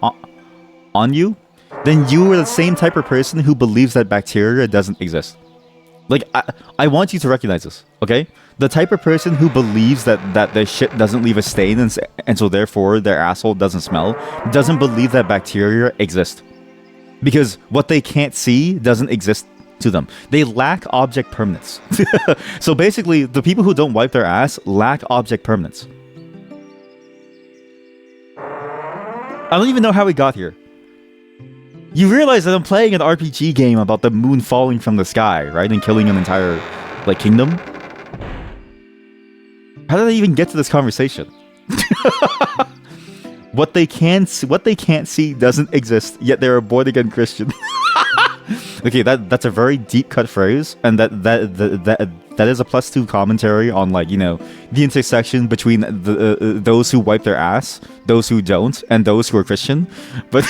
S1: you, then you are the same type of person who believes that bacteria doesn't exist. Like, I want you to recognize this, okay? The type of person who believes that their shit doesn't leave a stain and so therefore their asshole doesn't smell, doesn't believe that bacteria exist. Because what they can't see doesn't exist to them. They lack object permanence. So basically, the people who don't wipe their ass lack object permanence. I don't even know how we got here. You realize that I'm playing an RPG game about the moon falling from the sky, right? And killing an entire, like, kingdom? How did I even get to this conversation? What they can't see doesn't exist, yet they're a born-again Christian. Okay, that's a very deep cut phrase, and that is a +2 commentary on, like, you know, the intersection between those who wipe their ass, those who don't, and those who are Christian. But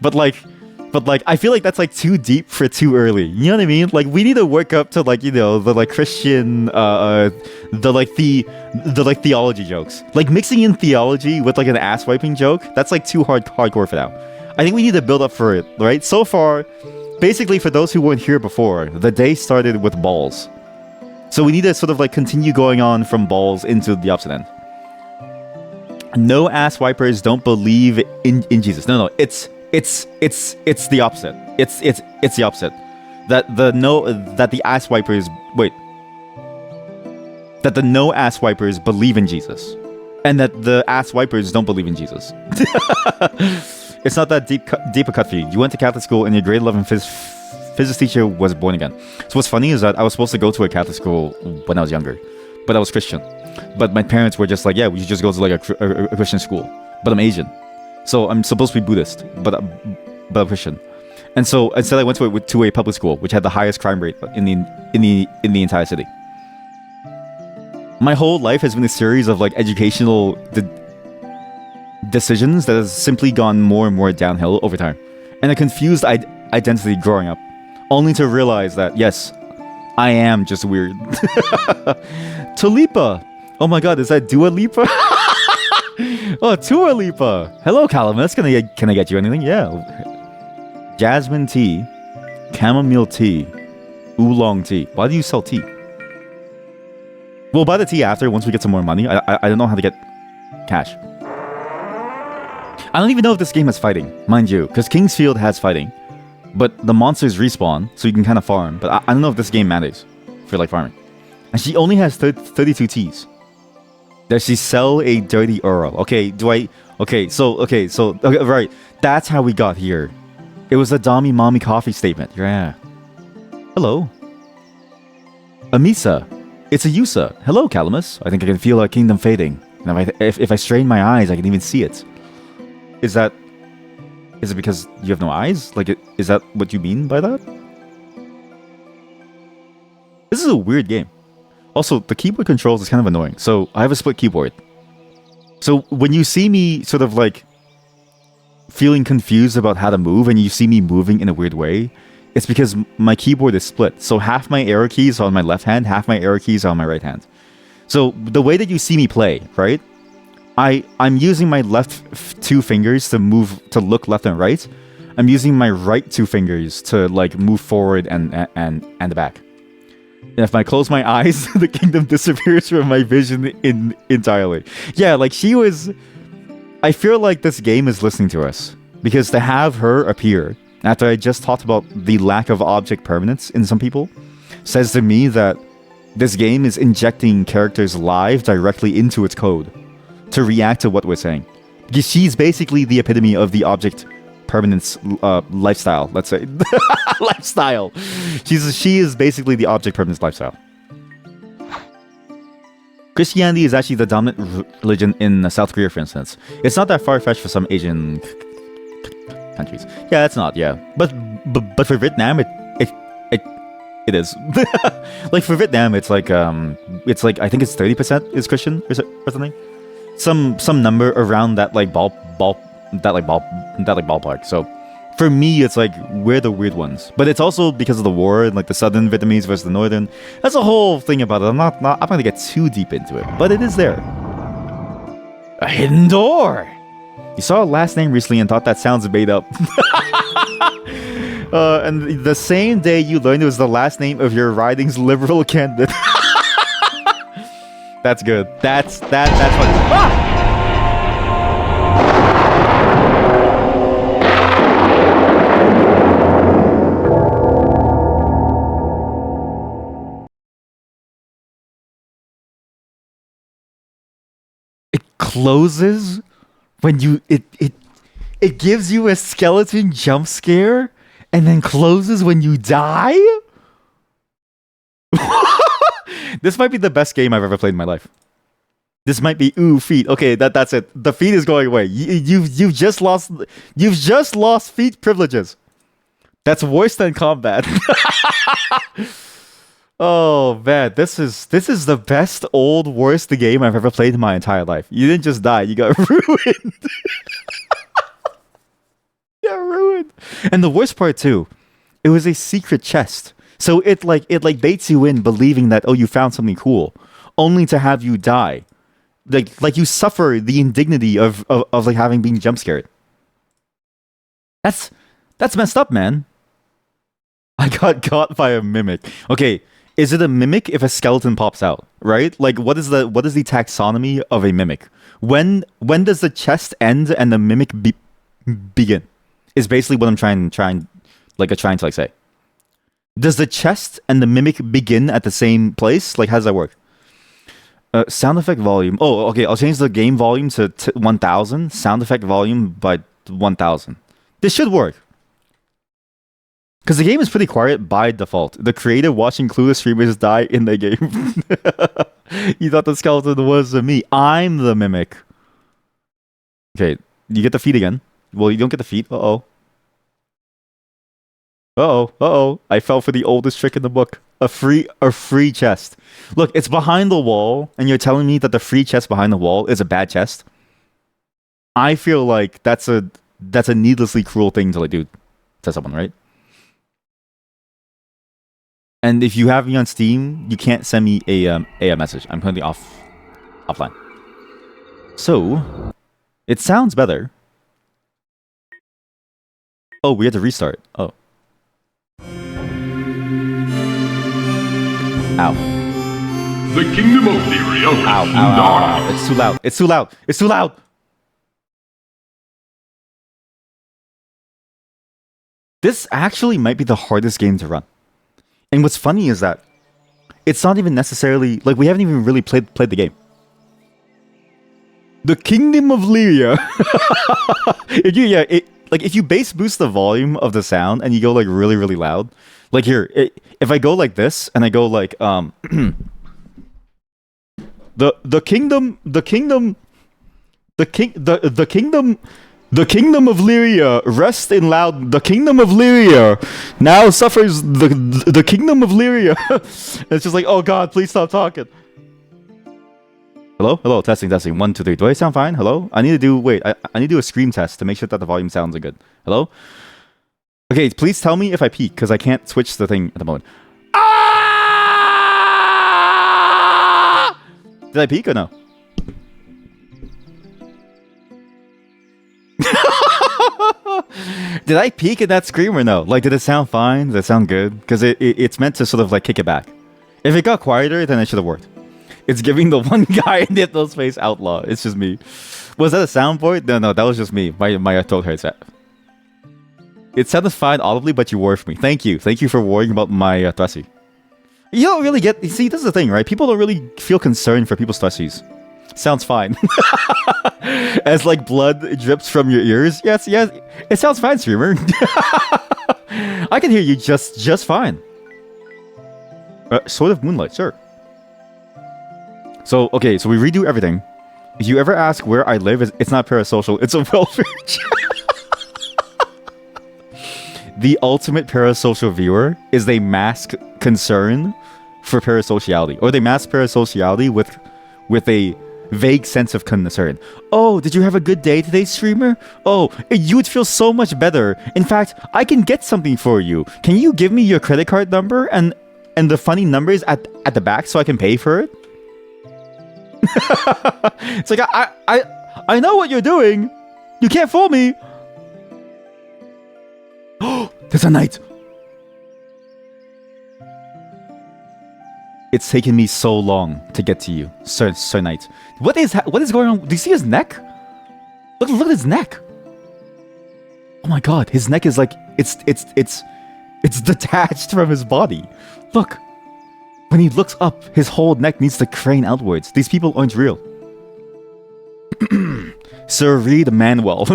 S1: but like I feel like that's like too deep for too early. You know what I mean? Like, we need to work up to, like, you know, the like Christian the theology jokes. Like, mixing in theology with like an ass wiping joke, that's like too hardcore for now. I think we need to build up for it, right? So far, basically, for those who weren't here before, the day started with balls. So we need to sort of like continue going on from balls into the opposite end. No ass wipers don't believe in Jesus. No, it's the opposite. It's the opposite. That the ass wipers that the no ass wipers believe in Jesus, and that the ass wipers don't believe in Jesus. It's not that deep a cut for you. You went to Catholic school and your grade 11 physics teacher was born again. So what's funny is that I was supposed to go to a Catholic school when I was younger, but I was Christian. But my parents were just like, yeah, we should just go to like a Christian school. But I'm Asian, so I'm supposed to be Buddhist, but I'm Christian. And so instead I went to a public school, which had the highest crime rate in the entire city. My whole life has been a series of like educational decisions that has simply gone more and more downhill over time, and a confused identity growing up, only to realize that yes, I am just weird. Tulipa, oh my god, is that Dua Lipa? Oh, Tua Lipa. Hello, Calamus. Can I get you anything? Yeah. Jasmine tea, chamomile tea, oolong tea. Why do you sell tea? We'll buy the tea after, once we get some more money. I don't know how to get cash. I don't even know if this game has fighting, mind you, because Kingsfield has fighting, but the monsters respawn, so you can kind of farm. But I don't know if this game matters for like farming. And she only has 32 teas. Does she sell a dirty Earl? Okay, right. That's how we got here. It was a Dami Mommy coffee statement. Yeah. Hello. Amisa. It's a Yusa. Hello, Calamus. I think I can feel our kingdom fading. And if I strain my eyes, I can even see it. Is it because you have no eyes? Like, is that what you mean by that? This is a weird game. Also, the keyboard controls is kind of annoying. So, I have a split keyboard. So, when you see me sort of like feeling confused about how to move, and you see me moving in a weird way, it's because my keyboard is split. So, half my arrow keys are on my left hand, half my arrow keys are on my right hand. So, the way that you see me play, right? I'm using my left two fingers to look left and right. I'm using my right two fingers to like move forward and the back. And if I close my eyes, the kingdom disappears from my vision entirely. Yeah, like she was... I feel like this game is listening to us. Because to have her appear, after I just talked about the lack of object permanence in some people, says to me that this game is injecting characters live directly into its code to react to what we're saying. Because she's basically the epitome of the object permanence lifestyle, let's say. Lifestyle. She is basically the object permanence lifestyle. Christianity is actually the dominant religion in South Korea, for instance. It's not that far-fetched for some Asian countries. Yeah, it's not, yeah. But for Vietnam, it is. Like for Vietnam, it's like I think it's 30% is Christian or something. Some number around that like ballpark. So for me, it's like we're the weird ones. But it's also because of the war and like the southern Vietnamese versus the northern. That's a whole thing about it. I'm not gonna get too deep into it, but it is there. A hidden door. You saw a last name recently and thought that sounds made up. And the same day you learned it was the last name of your riding's liberal candidate. That's good. That's fun. Ah! It closes when you it gives you a skeleton jump scare and then closes when you die? This might be the best game I've ever played in my life. This might be feet. Okay, that's it. The feet is going away. You've just lost feet privileges. That's worse than combat. Oh man, this is the best old worst game I've ever played in my entire life. You didn't just die, you got ruined. You got ruined. And the worst part too, it was a secret chest. So it baits you in believing that, oh, you found something cool, only to have you die. Like you suffer the indignity of like having been jump scared. That's messed up, man. I got caught by a mimic. Okay, is it a mimic if a skeleton pops out, right? Like what is the taxonomy of a mimic? When does the chest end and the mimic begin? Is basically what I'm trying to say. Does the chest and the mimic begin at the same place? Like, how does that work? Sound effect volume. Oh, okay. I'll change the game volume to 1000. Sound effect volume by 1000. This should work. Because the game is pretty quiet by default. The creator watching clueless streamers die in the game. You thought the skeleton was me. I'm the mimic. Okay, you get the feet again. Well, you don't get the feet. Uh-oh. I fell for the oldest trick in the book. A free chest. Look, it's behind the wall, and you're telling me that the free chest behind the wall is a bad chest? I feel like that's a needlessly cruel thing to do to someone, right? And if you have me on Steam, you can't send me a message. I'm currently offline. So, it sounds better. Oh, we had to restart. Oh. Ow.
S2: The kingdom of Lyria rests in darkness.
S1: It's too loud. It's too loud. It's too loud. This actually might be the hardest game to run. And what's funny is that it's not even necessarily like we haven't even really played the game. The kingdom of Lyria. If you bass boost the volume of the sound and you go like really really loud, like here, if I go like this and I go like the kingdom of Lyria rest in loud. The kingdom of Lyria now suffers the kingdom of Lyria. It's just like, oh god, please stop talking. Hello, testing. 1, 2, 3. Do I sound fine? Hello? I need to do a scream test to make sure that the volume sounds good. Hello? Okay, please tell me if I peak, because I can't switch the thing at the moment. Ah! Did I peak or no? Did I peak at that scream or no? Like, did it sound fine? Did it sound good? Because it's meant to sort of like kick it back. If it got quieter, then it should have worked. It's giving the one guy in the Hitler's face outlaw. It's just me. Was that a soundboard? No, that was just me. My throat hurts. It sounded fine audibly, but you worried for me. Thank you for worrying about my thrussy. You don't really get... See, this is the thing, right? People don't really feel concerned for people's thrussies. Sounds fine. As like blood drips from your ears. Yes, it sounds fine, streamer. I can hear you just fine. Sword of Moonlight, sure. So, okay, so we redo everything. If you ever ask where I live, it's not parasocial, it's a welfare check. The ultimate parasocial viewer is they mask concern for parasociality. Or they mask parasociality with a vague sense of concern. Oh, did you have a good day today, streamer? Oh, you would feel so much better. In fact, I can get something for you. Can you give me your credit card number and the funny numbers at the back so I can pay for it? It's like I know what you're doing. You can't fool me. Oh, there's a knight. It's taken me so long to get to you, Sir Knight. What is going on? Do you see his neck? Look at his neck. Oh my god, his neck is like it's detached from his body. Look. When he looks up, his whole neck needs to crane outwards. These people aren't real. Sir Reed Manuel.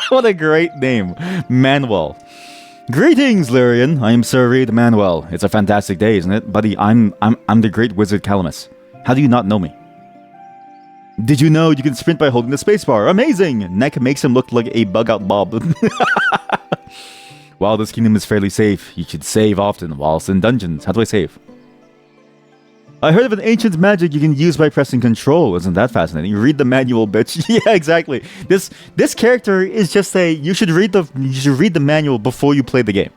S1: What a great name. Manuel. Greetings, Lyrian. I am Sir Reed Manuel. It's a fantastic day, isn't it? Buddy, I'm the great wizard Calamus. How do you not know me? Did you know you can sprint by holding the spacebar? Amazing! Neck makes him look like a bug-out Bob. While this kingdom is fairly safe, you should save often whilst in dungeons. How do I save? I heard of an ancient magic you can use by pressing control. Isn't that fascinating? Read the manual, bitch. Yeah, exactly. This character is just you should read the manual before you play the game.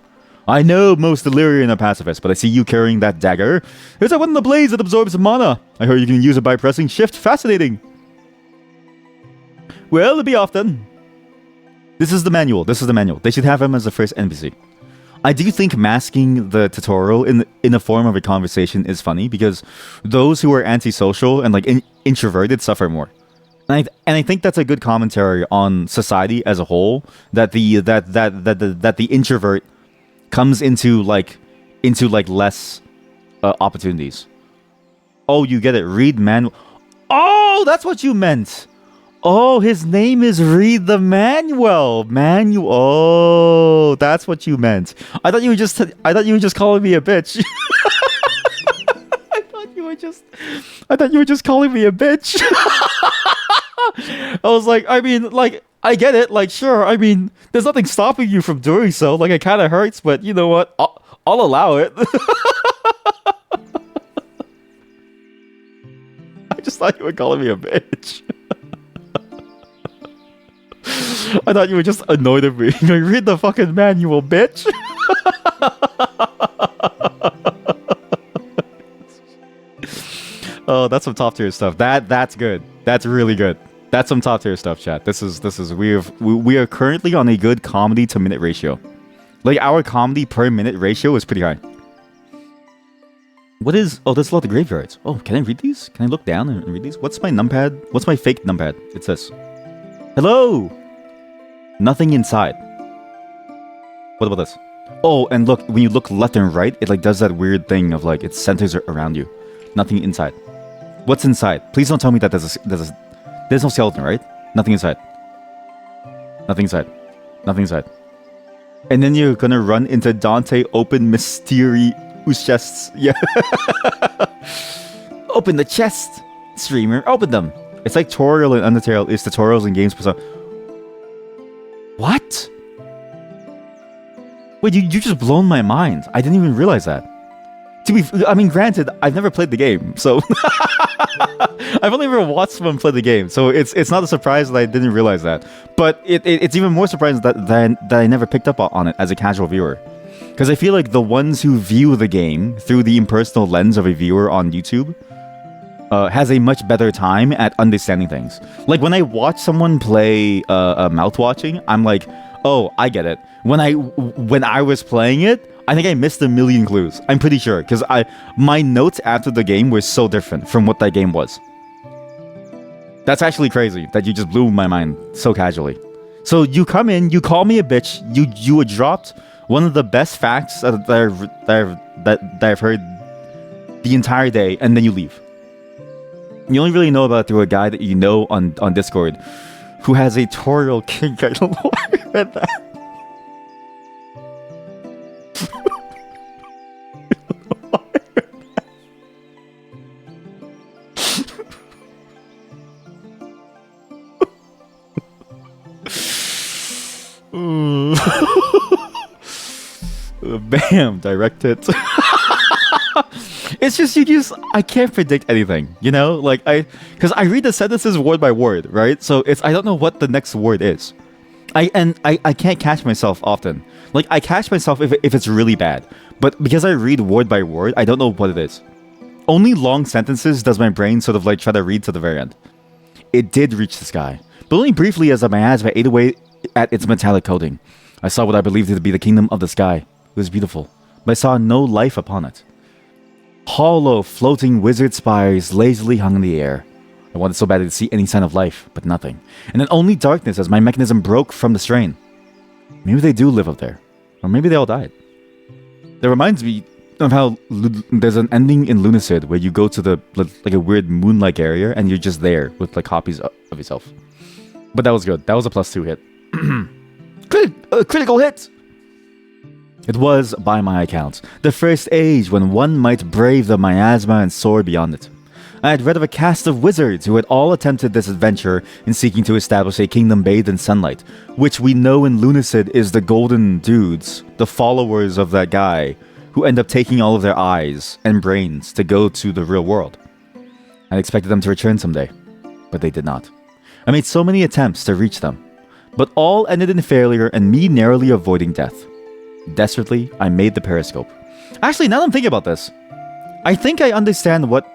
S1: I know most Illyrian are pacifists, but I see you carrying that dagger. It's like one of the blades that absorbs mana. I heard you can use it by pressing shift. Fascinating. Well, it'll be off then. This is the manual. They should have him as the first NPC. I do think masking the tutorial in the form of a conversation is funny because those who are antisocial and like introverted suffer more. And I think that's a good commentary on society as a whole, that the introvert comes into less opportunities. Oh, you get it. Read manual. Oh, that's what you meant. Oh, his name is Read the Manual. Oh, that's what you meant. I thought you were just calling me a bitch. I thought you were just calling me a bitch. I was like, I mean, like, I get it. Like, sure. I mean, there's nothing stopping you from doing so. Like, it kind of hurts, but you know what? I'll allow it. I just thought you were calling me a bitch. I thought you were just annoyed at me. Like, read the fucking manual, bitch. Oh, that's some top tier stuff. That's good. That's really good. That's some top tier stuff, chat. This is we are currently on a good comedy to minute ratio. Like, our comedy per minute ratio is pretty high. What is... Oh, there's a lot of graveyards. Oh, can I read these? Can I look down and read these? What's my numpad? What's my fake numpad? It says... Hello! Nothing inside. What about this? Oh, and look, when you look left and right, it like does that weird thing of like, it centers around you. Nothing inside. What's inside? Please don't tell me that there's no skeleton, right? Nothing inside. Nothing inside. Nothing inside. And then you're gonna run into Dante open mysterious chests. Yeah. Open the chest, streamer. Open them. It's like Toriel and Undertale is tutorials and games. What? Wait, you just blown my mind. I didn't even realize that. I mean, granted, I've never played the game, so I've only ever watched someone play the game, so it's not a surprise that I didn't realize that. But it's even more surprising that I never picked up on it as a casual viewer, because I feel like the ones who view the game through the impersonal lens of a viewer on YouTube has a much better time at understanding things. Like, when I watch someone play mouth watching, I'm like, oh, I get it. When I was playing it, I think I missed a million clues. I'm pretty sure, because my notes after the game were so different from what that game was. That's actually crazy that you just blew my mind so casually. So you come in, you call me a bitch, you dropped one of the best facts that I've heard the entire day, and then you leave. You only really know about it through a guy that you know on Discord who has a Toriel kink. I don't know why I read that. Bam, direct hit. It's just I can't predict anything, you know? Because I read the sentences word by word, right? So I don't know what the next word is. I can't catch myself often. Like, I catch myself if it's really bad. But because I read word by word, I don't know what it is. Only long sentences does my brain sort of like try to read to the very end. It did reach the sky, but only briefly as my miasma ate away at its metallic coating. I saw what I believed to be the kingdom of the sky. It was beautiful, but I saw no life upon it. Hollow, floating wizard spires lazily hung in the air. I wanted so badly to see any sign of life, but nothing. And then only darkness as my mechanism broke from the strain. Maybe they do live up there. Or maybe they all died. That reminds me of how there's an ending in Lunacid where you go to like a weird moon-like area and you're just there with like copies of yourself. But that was good. That was a +2 hit. Critical hit! It was, by my account, the first age when one might brave the miasma and soar beyond it. I had read of a caste of wizards who had all attempted this adventure in seeking to establish a kingdom bathed in sunlight, which we know in Lunacid is the Golden Dudes, the followers of that guy, who end up taking all of their eyes and brains to go to the real world. I expected them to return someday, but they did not. I made so many attempts to reach them, but all ended in failure and me narrowly avoiding death. Desperately, I made the periscope. Actually, now that I'm thinking about this, I think I understand what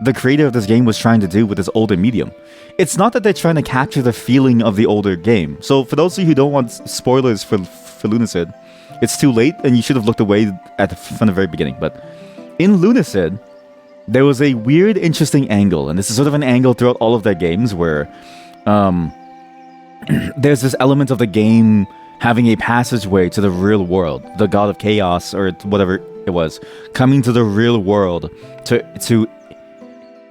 S1: the creator of this game was trying to do with this older medium. It's not that they're trying to capture the feeling of the older game. So for those of you who don't want spoilers for Lunacid, it's too late and you should have looked away from the very beginning. But in Lunacid, there was a weird, interesting angle, and this is sort of an angle throughout all of their games where there's this element of the game having a passageway to the real world, the god of chaos or whatever it was, coming to the real world to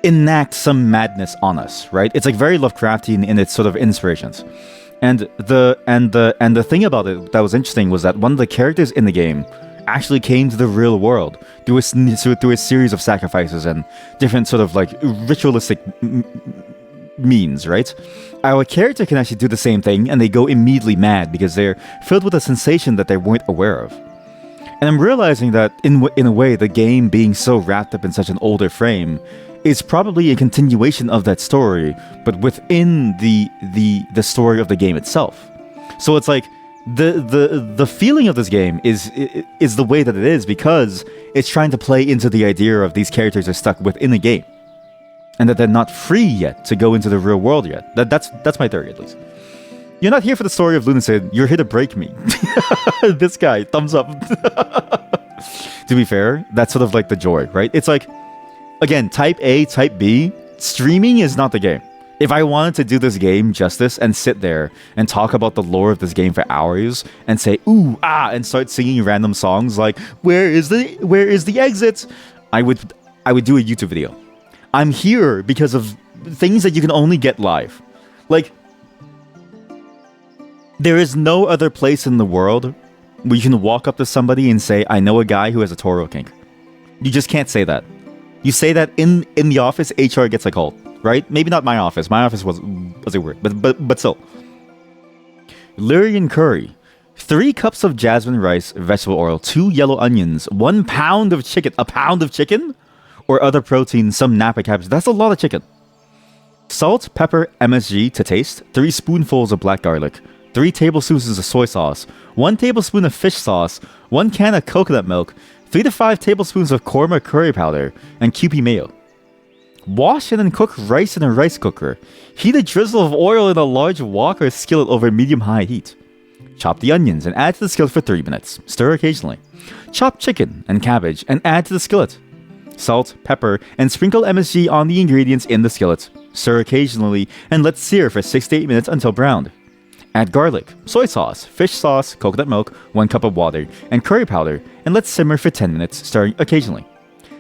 S1: enact some madness on us, right? It's like very Lovecraftian in its sort of inspirations. And the thing about it that was interesting was that one of the characters in the game actually came to the real world through a series of sacrifices and different sort of like ritualistic means, right? Our character can actually do the same thing and they go immediately mad because they're filled with a sensation that they weren't aware of. And I'm realizing that in a way, the game being so wrapped up in such an older frame is probably a continuation of that story, but within the story of the game itself. So it's like the feeling of this game is the way that it is because it's trying to play into the idea of these characters are stuck within a game and that they're not free yet to go into the real world yet. That's my theory, at least. You're not here for the story of Lunacid. You're here to break me. This guy, thumbs up. To be fair, that's sort of like the joy, right? It's like, again, type A, type B, streaming is not the game. If I wanted to do this game justice and sit there and talk about the lore of this game for hours and say, ooh, ah, and start singing random songs like, where is the exit? I would do a YouTube video. I'm here because of things that you can only get live. Like, there is no other place in the world where you can walk up to somebody and say, I know a guy who has a Toro kink. You just can't say that. You say that in the office, HR gets a call, right? Maybe not my office. My office was a word, but still. Lyrian curry, 3 cups of jasmine rice, vegetable oil, 2 yellow onions, 1 pound of chicken. A pound of chicken? Or other protein, some napa cabbage. That's a lot of chicken. Salt, pepper, MSG to taste, 3 spoonfuls of black garlic, 3 tablespoons of soy sauce, 1 tablespoon of fish sauce, 1 can of coconut milk, 3 to 5 tablespoons of korma curry powder, and Kewpie mayo. Wash and then cook rice in a rice cooker. Heat a drizzle of oil in a large wok or skillet over medium-high heat. Chop the onions and add to the skillet for 3 minutes. Stir occasionally. Chop chicken and cabbage and add to the skillet. Salt, pepper, and sprinkle MSG on the ingredients in the skillet. Stir occasionally and let sear for 6 to 8 minutes until browned. Add garlic, soy sauce, fish sauce, coconut milk, 1 cup of water, and curry powder, and let simmer for 10 minutes, stirring occasionally.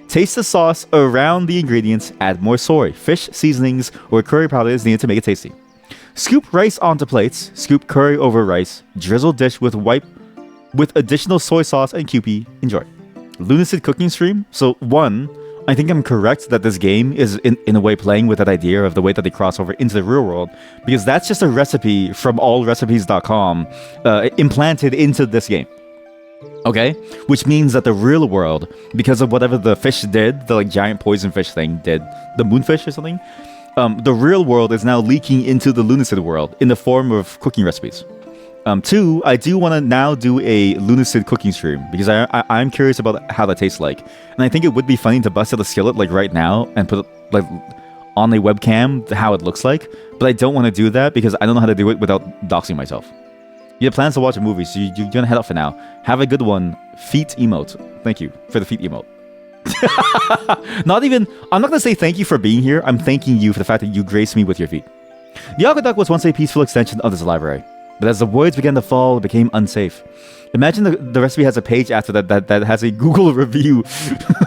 S1: Taste the sauce around the ingredients, add more soy, fish seasonings, or curry powder is needed to make it tasty. Scoop rice onto plates, scoop curry over rice, drizzle dish with additional soy sauce and Kewpie. Enjoy. Lunacid cooking stream. So 1, I think I'm correct that this game is in a way playing with that idea of the way that they cross over into the real world, because that's just a recipe from allrecipes.com implanted into this game. Okay? Which means that the real world, because of whatever the fish did, the like giant poison fish thing did, the moonfish or something, the real world is now leaking into the Lunacid world in the form of cooking recipes. Two, I do want to now do a Lunacid cooking stream because I'm curious about how that tastes like, and I think it would be funny to bust out a skillet like right now and put it like on a webcam how it looks like. But I don't want to do that because I don't know how to do it without doxing myself. You have plans to watch a movie, so you're gonna head out for now. Have a good one. Feet emote. Thank you for the feet emote. I'm not gonna say thank you for being here. I'm thanking you for the fact that you graced me with your feet. The aqueduct was once a peaceful extension of this library. But as the woods began to fall, it became unsafe. Imagine the recipe has a page after that has a Google review.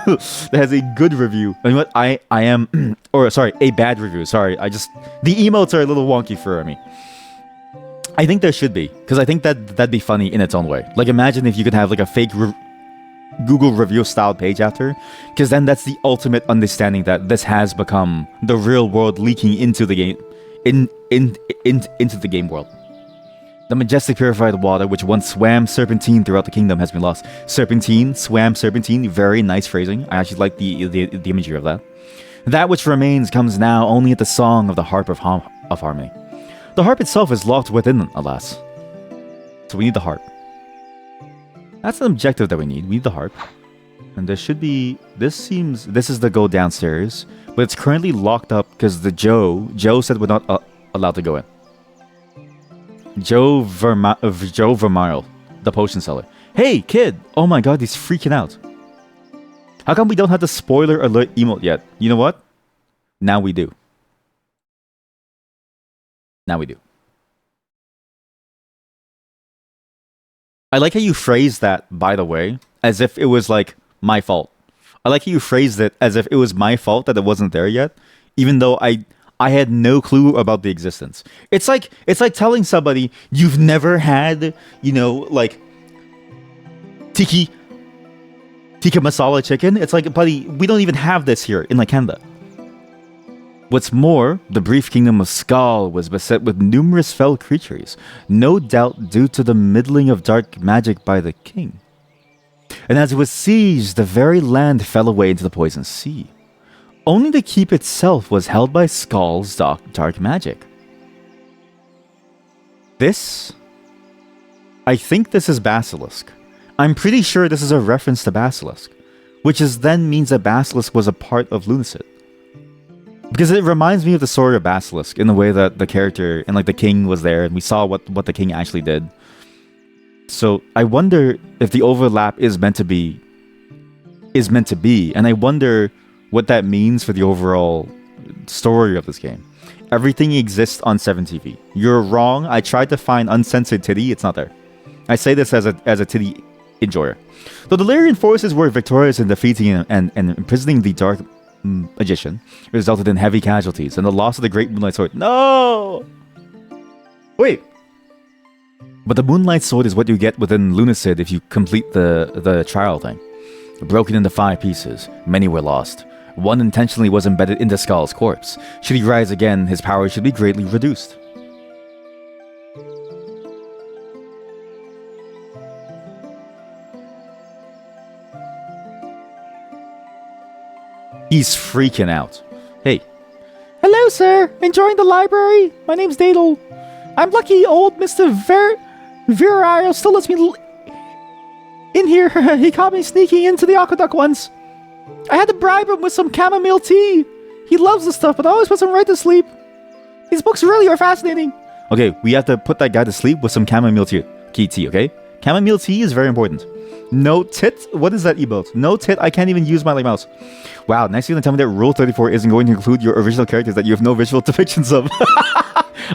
S1: That has a good review. You know what? I am... or, sorry, a bad review. Sorry, the emotes are a little wonky for me. I think there should be. Because I think that'd be funny in its own way. Like, imagine if you could have, like, a fake Google review-style page after. Because then that's the ultimate understanding that this has become the real world leaking into the game... into the game world. The majestic purified water which once swam serpentine throughout the kingdom has been lost. Serpentine, swam serpentine, very nice phrasing. I actually like the imagery of that. That which remains comes now only at the song of the harp of harmony. The harp itself is locked within, alas. So we need the harp. That's an objective that we need. We need the harp. And there should be... This is the go downstairs. But it's currently locked up because the Joe said we're not allowed to go in. Joe Vermeil, the potion seller. Hey, kid! Oh my god, he's freaking out. How come we don't have the spoiler alert emote yet? You know what? Now we do. Now we do. I like how you phrased that, by the way, as if it was like my fault. I like how you phrased it as if it was my fault that it wasn't there yet, even though I had no clue about the existence. It's like telling somebody you've never had, you know, like tikka masala chicken. It's like, buddy, we don't even have this here in like Canada. What's more, the brief kingdom of Skal was beset with numerous fell creatures, no doubt due to the middling of dark magic by the king. And as it was sieged, the very land fell away into the poison sea. Only the keep itself was held by Skal's dark magic. I think this is Basilisk. I'm pretty sure this is a reference to Basilisk, which then means that Basilisk was a part of Lunacid. Because it reminds me of the story of Basilisk in the way that the character and like the king was there and we saw what the king actually did. So I wonder if the overlap is meant to be, and I wonder what that means for the overall story of this game. Everything exists on 7TV. You're wrong. I tried to find uncensored titty. It's not there. I say this as a titty enjoyer. Though the Lyrian forces were victorious in defeating and imprisoning the Dark Magician, it resulted in heavy casualties and the loss of the Great Moonlight Sword. No! Wait. But the Moonlight Sword is what you get within Lunacid if you complete the trial thing. Broken into 5 pieces, many were lost. One intentionally was embedded into Skal's corpse. Should he rise again, his power should be greatly reduced. He's freaking out. Hey. Hello, sir. Enjoying the library? My name's Dadel. I'm lucky old Mr. Virile still lets me in here. He caught me sneaking into the aqueduct once. I had to bribe him with some chamomile tea. He loves the stuff, but I always puts him right to sleep. These books really are fascinating. Okay, we have to put that guy to sleep with some chamomile tea, okay? Chamomile tea is very important. No tit? What is that emote? No tit? I can't even use my like mouse. Wow, next you're gonna tell me that Rule 34 isn't going to include your original characters that you have no visual depictions of.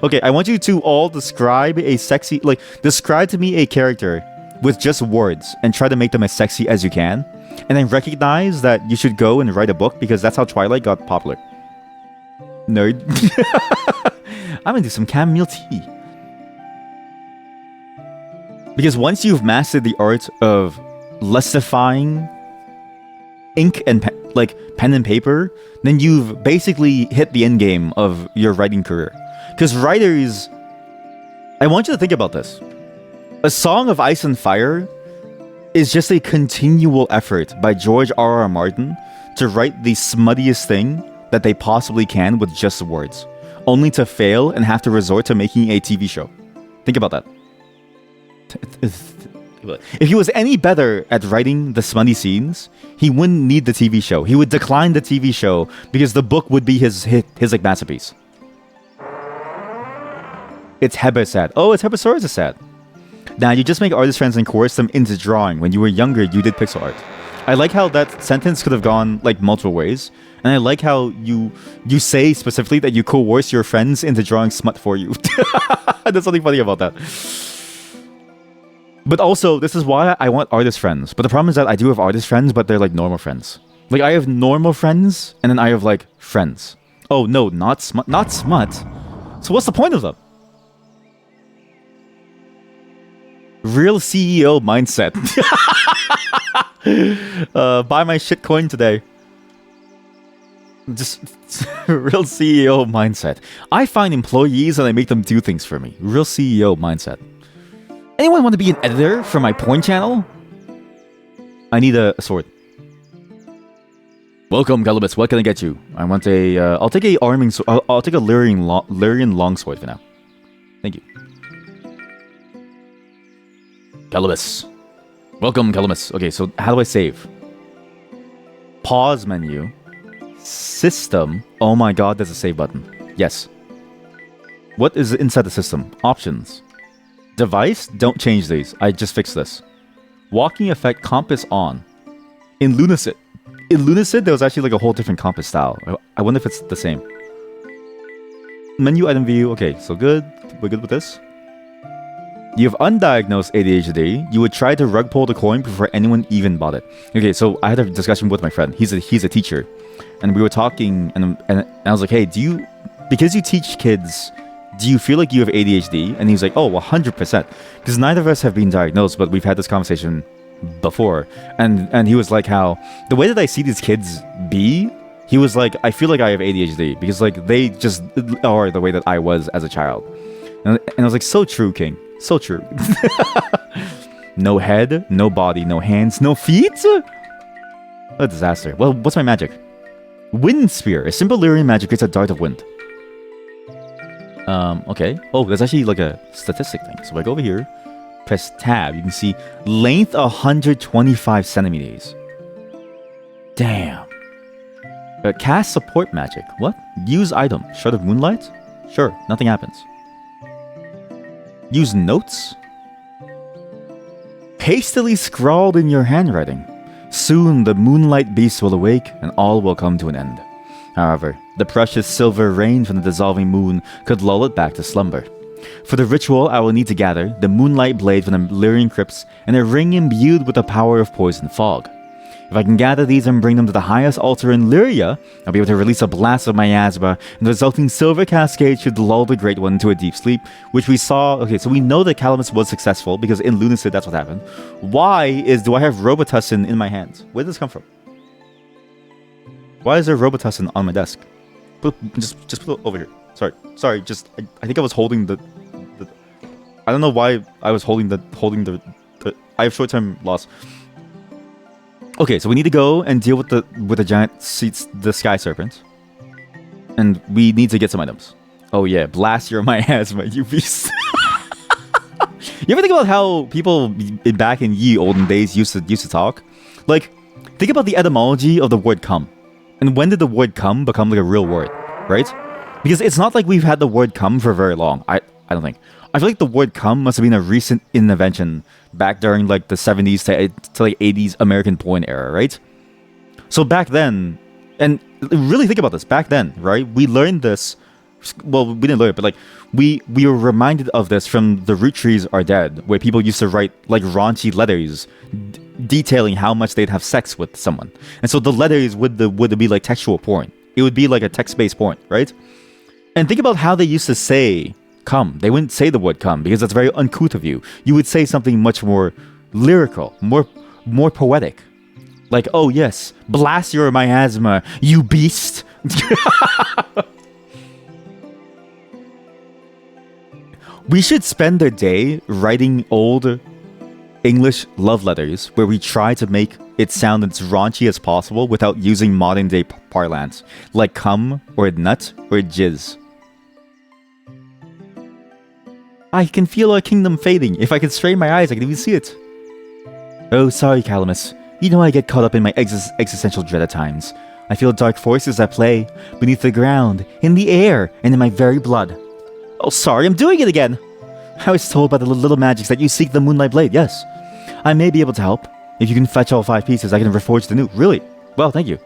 S1: Okay, I want you to all describe describe to me a character with just words and try to make them as sexy as you can. And then recognize that you should go and write a book because that's how Twilight got popular. Nerd. I'm gonna do some chamomile tea. Because once you've mastered the art of lustifying ink and pen and paper, then you've basically hit the end game of your writing career. Because writers, I want you to think about this. A Song of Ice and Fire is just a continual effort by George R.R. Martin to write the smuttiest thing that they possibly can with just words, only to fail and have to resort to making a TV show. Think about that. If he was any better at writing the smutty scenes, he wouldn't need the TV show. He would decline the TV show because the book would be his like masterpiece. It's Hebesad. Oh, it's Hebesaurus. Now, you just make artist friends and coerce them into drawing. When you were younger, you did pixel art. I like how that sentence could have gone like multiple ways. And I like how you say specifically that you coerce your friends into drawing smut for you. There's something funny about that. But also, this is why I want artist friends. But the problem is that I do have artist friends, but they're like normal friends. Like, I have normal friends, and then I have like friends. Oh, no, not smut. Not smut. So what's the point of them? Real CEO mindset. Buy my shitcoin today. Just real CEO mindset. I find employees and I make them do things for me. Real CEO mindset. Anyone want to be an editor for my porn channel? I need a sword. Welcome, Calibus. What can I get you? I want a. I'll take a arming. I'll take a Lyrian longsword for now. Thank you. Calibus. Welcome, Calibus. Okay, so how do I save? Pause menu. System. Oh my god, there's a save button. Yes. What is inside the system? Options. Device. Don't change these. I just fixed this. Walking effect. Compass on. In Lunacid. In Lunacid, there was actually like a whole different compass style. I wonder if it's the same. Menu item view. Okay, so good. We're good with this. You have undiagnosed ADHD. You would try to rug pull the coin before anyone even bought it. Okay, so I had a discussion with my friend. He's a teacher, and we were talking, and I was like, hey, because you teach kids, do you feel like you have ADHD? And he's like, oh, 100%. Because neither of us have been diagnosed, but we've had this conversation before. And he was like, how the way that I see these kids be, he was like, I feel like I have ADHD because like they just are the way that I was as a child. And I was like, so true, King. So true. No head, no body, no hands, no feet? A disaster. Well, what's my magic? Wind Spear. A simple Lyrian magic creates a dart of wind. Okay. Oh, there's actually like a statistic thing. So I go over here, press tab. You can see length 125 centimeters. Damn. Cast support magic. What? Use item. Shard of moonlight? Sure, nothing happens. Use notes? Hastily scrawled in your handwriting. Soon the moonlight beast will awake and all will come to an end. However, the precious silver rain from the dissolving moon could lull it back to slumber. For the ritual, I will need to gather the moonlight blade from the Lyrian crypts and a ring imbued with the power of poison fog. If I can gather these and bring them to the highest altar in Lyria, I'll be able to release a blast of miasma, and the resulting silver cascade should lull the Great One to a deep sleep, which we saw. Okay, so we know that Calamus was successful, because in Lunacid, that's what happened. Why do I have Robitussin in my hands? Where did this come from? Why is there Robitussin on my desk? Just put it over here. Sorry, just, I think I was holding the I don't know why I was holding the I have short-term loss. Okay, so we need to go and deal with the giant seats, the sky serpent, and we need to get some items. Oh yeah, blast your miasma, you beast. You ever think about how people back in ye olden days used to talk? Like, think about the etymology of the word "come," and when did the word "come" become like a real word, right? Because it's not like we've had the word "come" for very long. I don't think. I feel like the word "come" must have been a recent invention back during like the 70s to like 80s American porn era, right? So back then, and really think about this, back then, right? We learned this, well, we didn't learn it, but like we were reminded of this from The Root Trees Are Dead, where people used to write like raunchy letters detailing how much they'd have sex with someone. And so the letters would be like textual porn. It would be like a text-based porn, right? And think about how they used to say "come." They wouldn't say the word "come" because that's very uncouth of you. You would say something much more lyrical, more poetic. Like, oh yes, blast your miasma, you beast. We should spend a day writing old English love letters where we try to make it sound as raunchy as possible without using modern day parlance, like cum or nut or jizz. I can feel our kingdom fading. If I can strain my eyes, I can even see it. Oh, sorry, Calamus. You know I get caught up in my existential dread at times. I feel dark forces at play, beneath the ground, in the air, and in my very blood. Oh, sorry, I'm doing it again! I was told by the little magics that you seek the Moonlight Blade, yes. I may be able to help. If you can fetch all 5 pieces, I can reforge the new. Really? Well, thank you.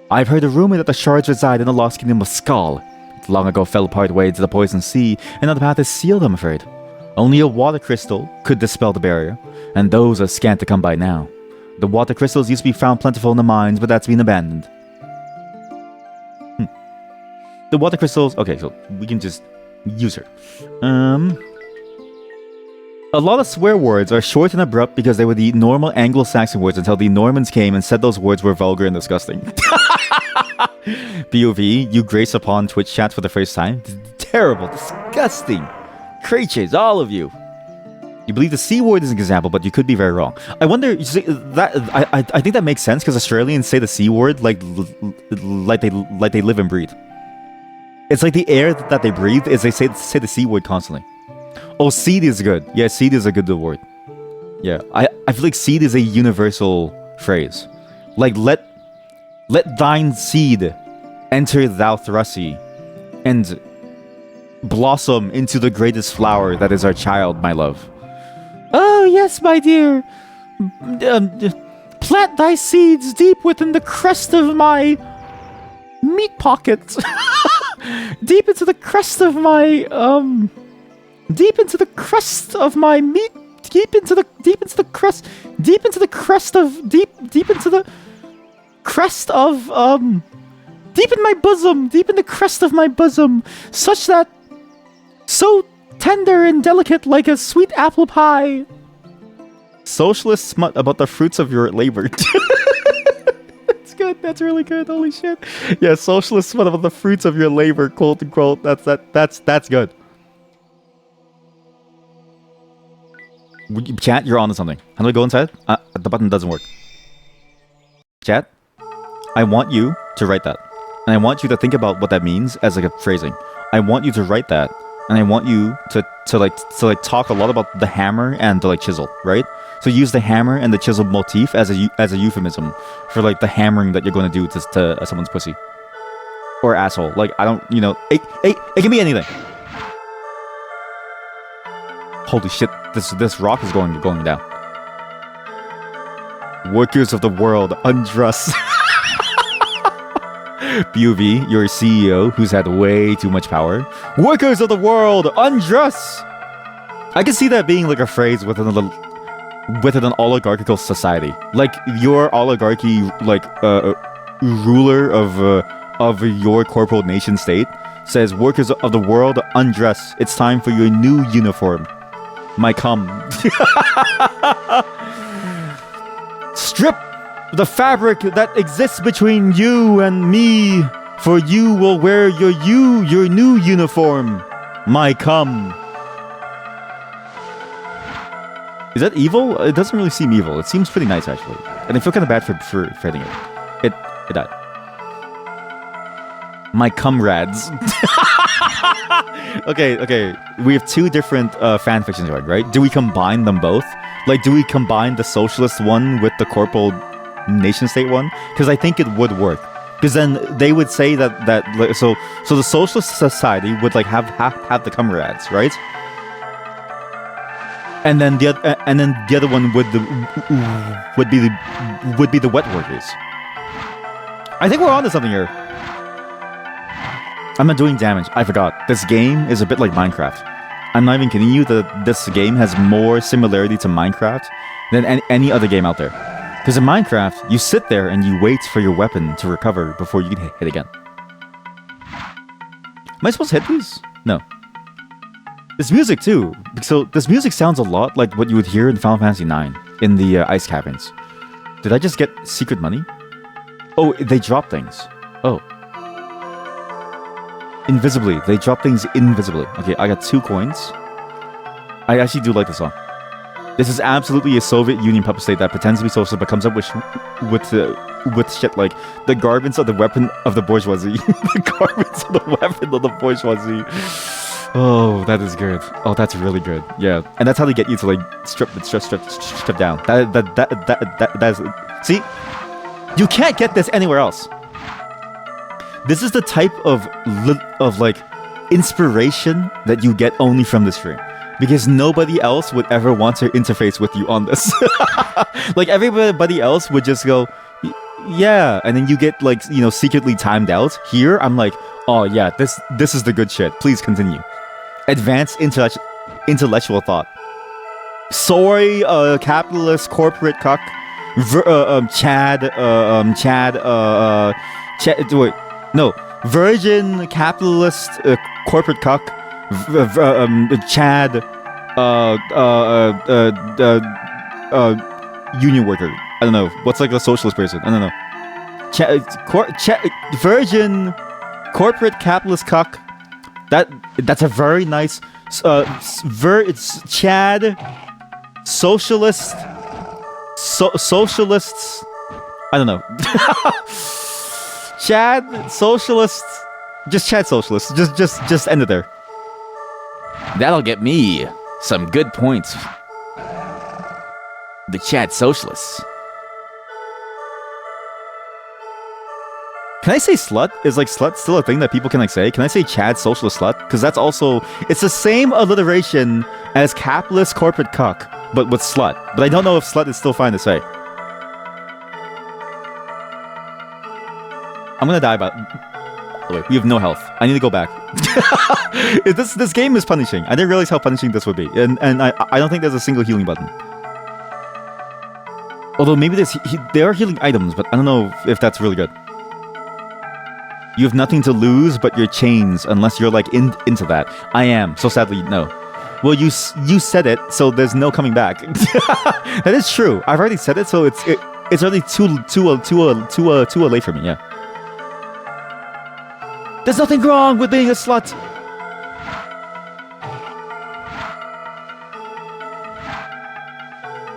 S1: I've heard a rumor that the shards reside in the lost kingdom of Skull. It long ago fell apart way into the poison sea, and now the path is sealed, I'm afraid. Only a water crystal could dispel the barrier, and those are scant to come by now. The water crystals used to be found plentiful in the mines, but that's been abandoned. The water crystals... Okay, so we can just use her. A lot of swear words are short and abrupt because they were the normal Anglo-Saxon words until the Normans came and said those words were vulgar and disgusting. POV, you grace upon Twitch chat for the first time? Terrible, disgusting creatures, all of you. You believe the C word is an example, but you could be very wrong. I wonder, you see, that I think that makes sense because Australians say the C word like they live and breathe. It's like the air that they breathe is they say the C word constantly. Oh, seed is good. Yeah, seed is a good word. Yeah, I feel like seed is a universal phrase. Like, let thine seed enter thou thrusty, and blossom into the greatest flower that is our child, my love. Oh, yes, my dear. Plant thy seeds deep within the crest of my meat pocket. Deep into the crest of my, deep into the crest of my meat, deep into the crest of, deep in my bosom, deep in the crest of my bosom, such that, so tender and delicate like a sweet apple pie. Socialist smut about the fruits of your labor. That's good. That's really good. Holy shit. Yeah, socialist smut about the fruits of your labor, quote unquote. That's good. Chat, you're on to something. How do I go inside? The button doesn't work. Chat, I want you to write that. And I want you to think about what that means as like a phrasing. I want you to write that. And I want you to talk a lot about the hammer and the chisel, right? So use the hammer and the chisel motif as a euphemism for like the hammering that you're going to do to someone's pussy or asshole. Like, I don't, it can be anything. Holy shit, this rock is going down. Workers of the world, undress. POV, your CEO who's had way too much power. Workers of the world, undress! I can see that being like a phrase within an oligarchical society. Like, your oligarchy, ruler of your corporal nation state says, workers of the world, undress. It's time for your new uniform. My cum. Strip the fabric that exists between you and me, for you will wear your new uniform. My cum. Is that evil? It doesn't really seem evil. It seems pretty nice, actually. And I feel kind of bad for fretting it. It died. My comrades. Okay. We have two different fan fictions going, right? Do we combine them both? Like, do we combine the socialist one with the corporal nation-state one? Because I think it would work. Because then they would say that so the socialist society would have the comrades, right? And then the other one would be the wet workers. I think we're onto something here. I'm not doing damage. I forgot. This game is a bit like Minecraft. I'm not even kidding you that this game has more similarity to Minecraft than any other game out there. Because in Minecraft, you sit there and you wait for your weapon to recover before you can hit again. Am I supposed to hit these? No. This music too. So this music sounds a lot like what you would hear in Final Fantasy IX in the ice caverns. Did I just get secret money? Oh, they drop things. Oh. Invisibly. They drop things invisibly. Okay, I got 2 coins. I actually do like this song. This is absolutely a Soviet Union puppet state that pretends to be socialist but comes up with shit like the garments of the weapon of the bourgeoisie. The garments of the weapon of the bourgeoisie. Oh, that is good. Oh, that's really good. Yeah, and that's how they get you to like strip down. That is. See, you can't get this anywhere else. This is the type of like inspiration that you get only from the stream. Because nobody else would ever want to interface with you on this. Like everybody else would just go, yeah, and then you get like, you know, secretly timed out. Here, I'm like, oh yeah, this is the good shit. Please continue. Advanced intellectual thought. Sorry, capitalist corporate cuck. Wait, no, virgin capitalist corporate cuck. Chad, union worker. I don't know. What's like a socialist person? I don't know. Virgin, corporate capitalist cuck. That's a very nice. It's Chad, socialist, socialists. I don't know. Chad, socialist. Just Chad, socialist. Just end it there. That'll get me some good points. The Chad Socialists. Can I say slut? Is like slut still a thing that people can like say? Can I say Chad Socialist slut? Because that's also, it's the same alliteration as capitalist corporate cuck, but with slut. But I don't know if slut is still fine to say. I'm gonna die about... Wait, we have no health. I need to go back. This game is punishing. I didn't realize how punishing this would be. And I don't think there's a single healing button. Although maybe there are healing items, but I don't know if that's really good. You have nothing to lose but your chains, unless you're like into that. I am, so sadly, no. Well, you said it, so there's no coming back. That is true. I've already said it, so it's already too late for me. Yeah. There's nothing wrong with being a slut.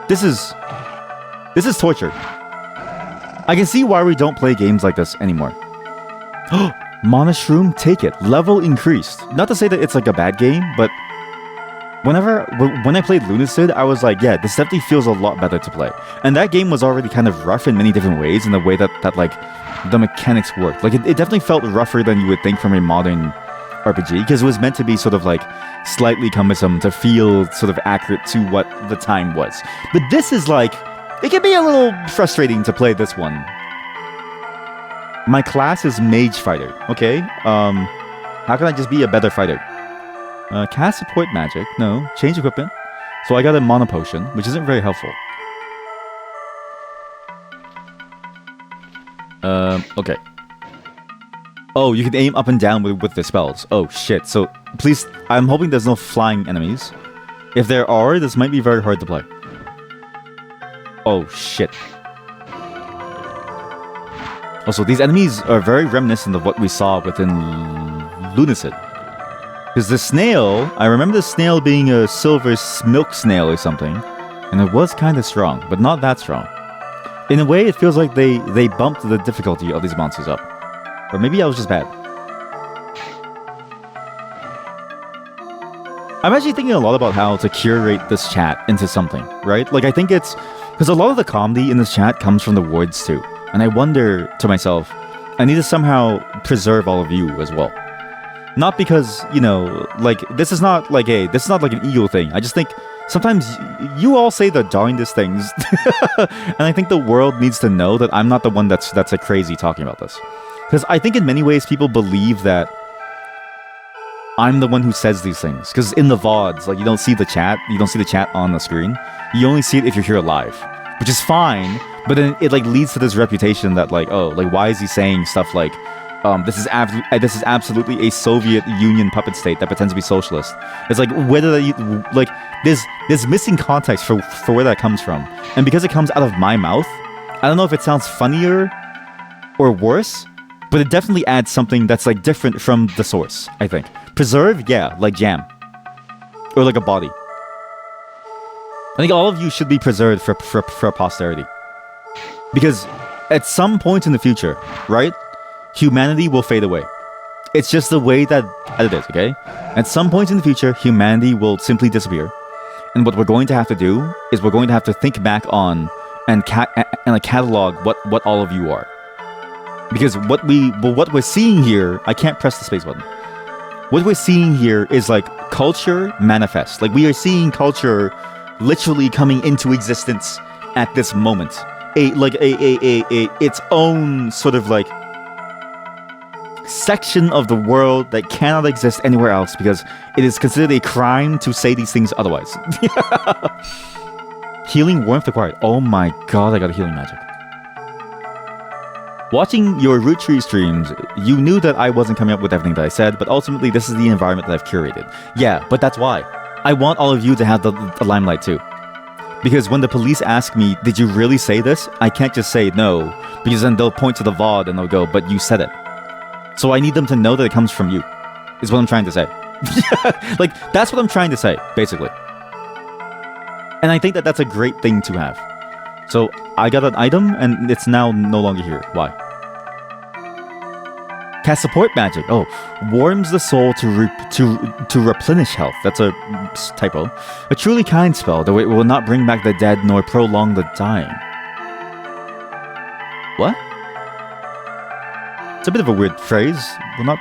S1: This is torture. I can see why we don't play games like this anymore. Monoshroom, take it. Level increased. Not to say that it's like a bad game, but when I played Lunacid, I was like, yeah, this definitely feels a lot better to play. And that game was already kind of rough in many different ways in the way that like the mechanics worked. Like it definitely felt rougher than you would think from a modern RPG, because it was meant to be sort of like slightly cumbersome to feel sort of accurate to what the time was. But this is like, it can be a little frustrating to play this one. My class is Mage Fighter, okay? How can I just be a better fighter? Cast support magic, no. Change equipment. So I got a Mana Potion, which isn't very helpful. Okay. Oh, you can aim up and down with the spells. Oh, shit. So, please, I'm hoping there's no flying enemies. If there are, this might be very hard to play. Oh, shit. Also, these enemies are very reminiscent of what we saw within Lunacid. Because the snail, I remember the snail being a silver milk snail or something. And it was kind of strong, but not that strong. In a way, it feels like they bumped the difficulty of these monsters up. Or maybe I was just bad. I'm actually thinking a lot about how to curate this chat into something, right? Like, I think it's... Because a lot of the comedy in this chat comes from the words, too. And I wonder to myself, I need to somehow preserve all of you as well. Not because, you know, like, this is not like an ego thing. I just think sometimes you all say the darndest things. And I think the world needs to know that I'm not the one that's a crazy talking about this. Because I think in many ways people believe that I'm the one who says these things. Because in the VODs, like, you don't see the chat on the screen. You only see it if you're here live. Which is fine, but then it like leads to this reputation that like, oh, like, why is he saying stuff like, this is absolutely a Soviet Union puppet state that pretends to be socialist. It's like, whether you like, there's missing context for where that comes from, and because it comes out of my mouth, I don't know if it sounds funnier or worse, but it definitely adds something that's like different from the source. I think preserve, yeah, like jam, or like a body. I think all of you should be preserved for posterity. Because at some point in the future, right, humanity will fade away. It's just the way that it is, okay? At some point in the future, humanity will simply disappear. And what we're going to have to do is we're going to have to think back on and catalog what all of you are. Because what we're seeing here, I can't press the space button. What we're seeing here is like culture manifest. Like we are seeing culture literally coming into existence at this moment. Its own sort of like section of the world that cannot exist anywhere else because it is considered a crime to say these things otherwise. Healing warmth acquired. Oh my god, I got a healing magic. Watching your root tree streams, you knew that I wasn't coming up with everything that I said, but ultimately this is the environment that I've curated. Yeah, but that's why. I want all of you to have the limelight too. Because when the police ask me, did you really say this? I can't just say no, because then they'll point to the VOD and they'll go, but you said it. So I need them to know that it comes from you, is what I'm trying to say. Like, that's what I'm trying to say, basically. And I think that that's a great thing to have. So I got an item, and it's now no longer here. Why? Cast support magic. Oh, warms the soul to replenish health. That's a typo. A truly kind spell, though it will not bring back the dead nor prolong the dying. What? It's a bit of a weird phrase. Will not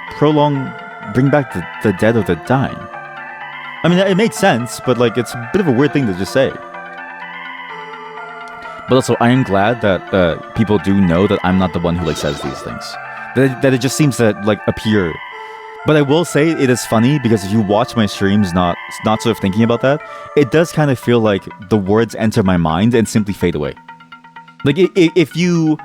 S1: bring back the dead or the dying. I mean, it makes sense, but like it's a bit of a weird thing to just say. But also, I am glad that people do know that I'm not the one who like says these things. That it just seems to like appear. But I will say it is funny because if you watch my streams, not sort of thinking about that, it does kind of feel like the words enter my mind and simply fade away. Like if you,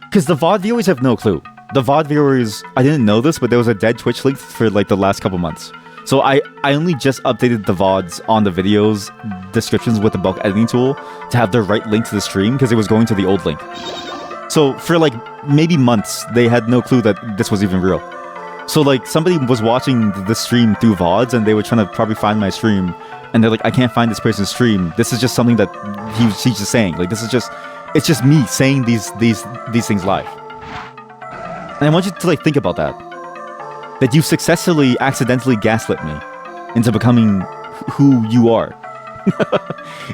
S1: because the VOD viewers have no clue. The VOD viewers, I didn't know this, but there was a dead Twitch link for like the last couple months. So I only just updated the VODs on the videos descriptions with the bulk editing tool to have the right link to the stream because it was going to the old link. So for like maybe months, they had no clue that this was even real. So like somebody was watching the stream through VODs and they were trying to probably find my stream and they're like, I can't find this person's stream. This is just something that he's just saying. Like this is just, it's just me saying these things live. And I want you to like think about that. That you successfully accidentally gaslit me into becoming who you are.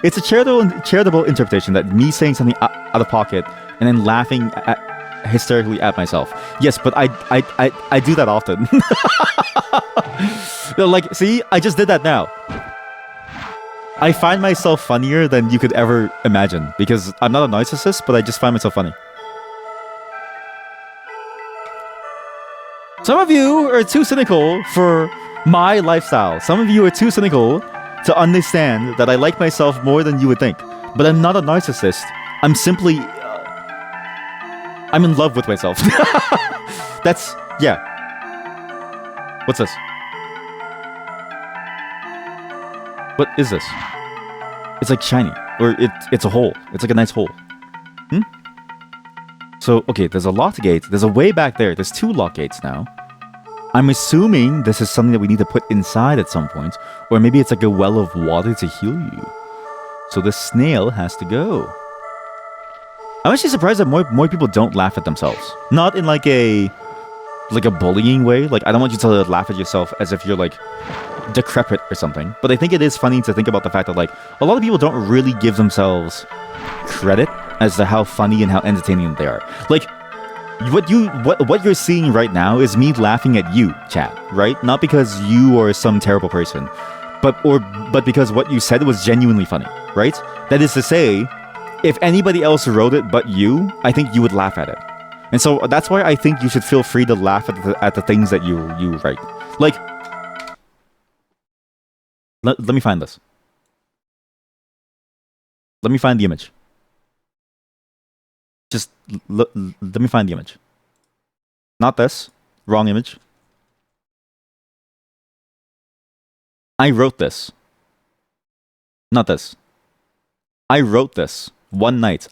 S1: It's a charitable interpretation that me saying something out of pocket and then laughing hysterically at myself. Yes, but I do that often. Like, see, I just did that now. I find myself funnier than you could ever imagine because I'm not a narcissist, but I just find myself funny. Some of you are too cynical for my lifestyle. Some of you are too cynical to understand that I like myself more than you would think. But I'm not a narcissist. I'm simply... I'm in love with myself. That's... yeah. What's this? What is this? It's like shiny. Or it's a hole. It's like a nice hole. So, okay, there's a locked gate. There's a way back there. There's 2 lock gates now. I'm assuming this is something that we need to put inside at some point. Or maybe it's like a well of water to heal you. So the snail has to go. I'm actually surprised that more people don't laugh at themselves. Not in like a bullying way. Like, I don't want you to laugh at yourself as if you're like decrepit or something. But I think it is funny to think about the fact that like a lot of people don't really give themselves credit as to how funny and how entertaining they are. Like, what you're seeing right now is me laughing at you, chat, right? Not because you are some terrible person, but because what you said was genuinely funny, right? That is to say, if anybody else wrote it but you, I think you would laugh at it. And so that's why I think you should feel free to laugh at the things that you write. Like, let me find this. Let me find the image. Just let me find the image. Not this. Wrong image. I wrote this. Not this. I wrote this one night.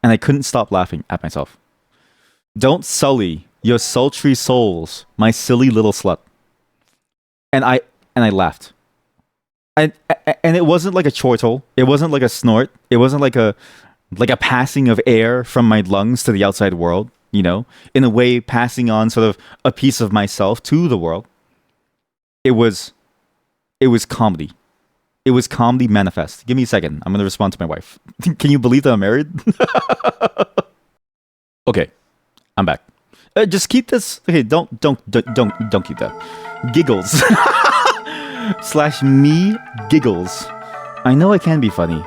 S1: And I couldn't stop laughing at myself. Don't sully your sultry souls, my silly little slut. And I laughed. And it wasn't like a chortle. It wasn't like a snort. It wasn't like a passing of air from my lungs to the outside world. In a way, passing on sort of a piece of myself to the world. It was comedy. It was comedy manifest. Give me a second. I'm gonna respond to my wife. Can you believe that I'm married? Okay, I'm back. Just keep this. Okay, don't keep that. Giggles slash me giggles. I know I can be funny.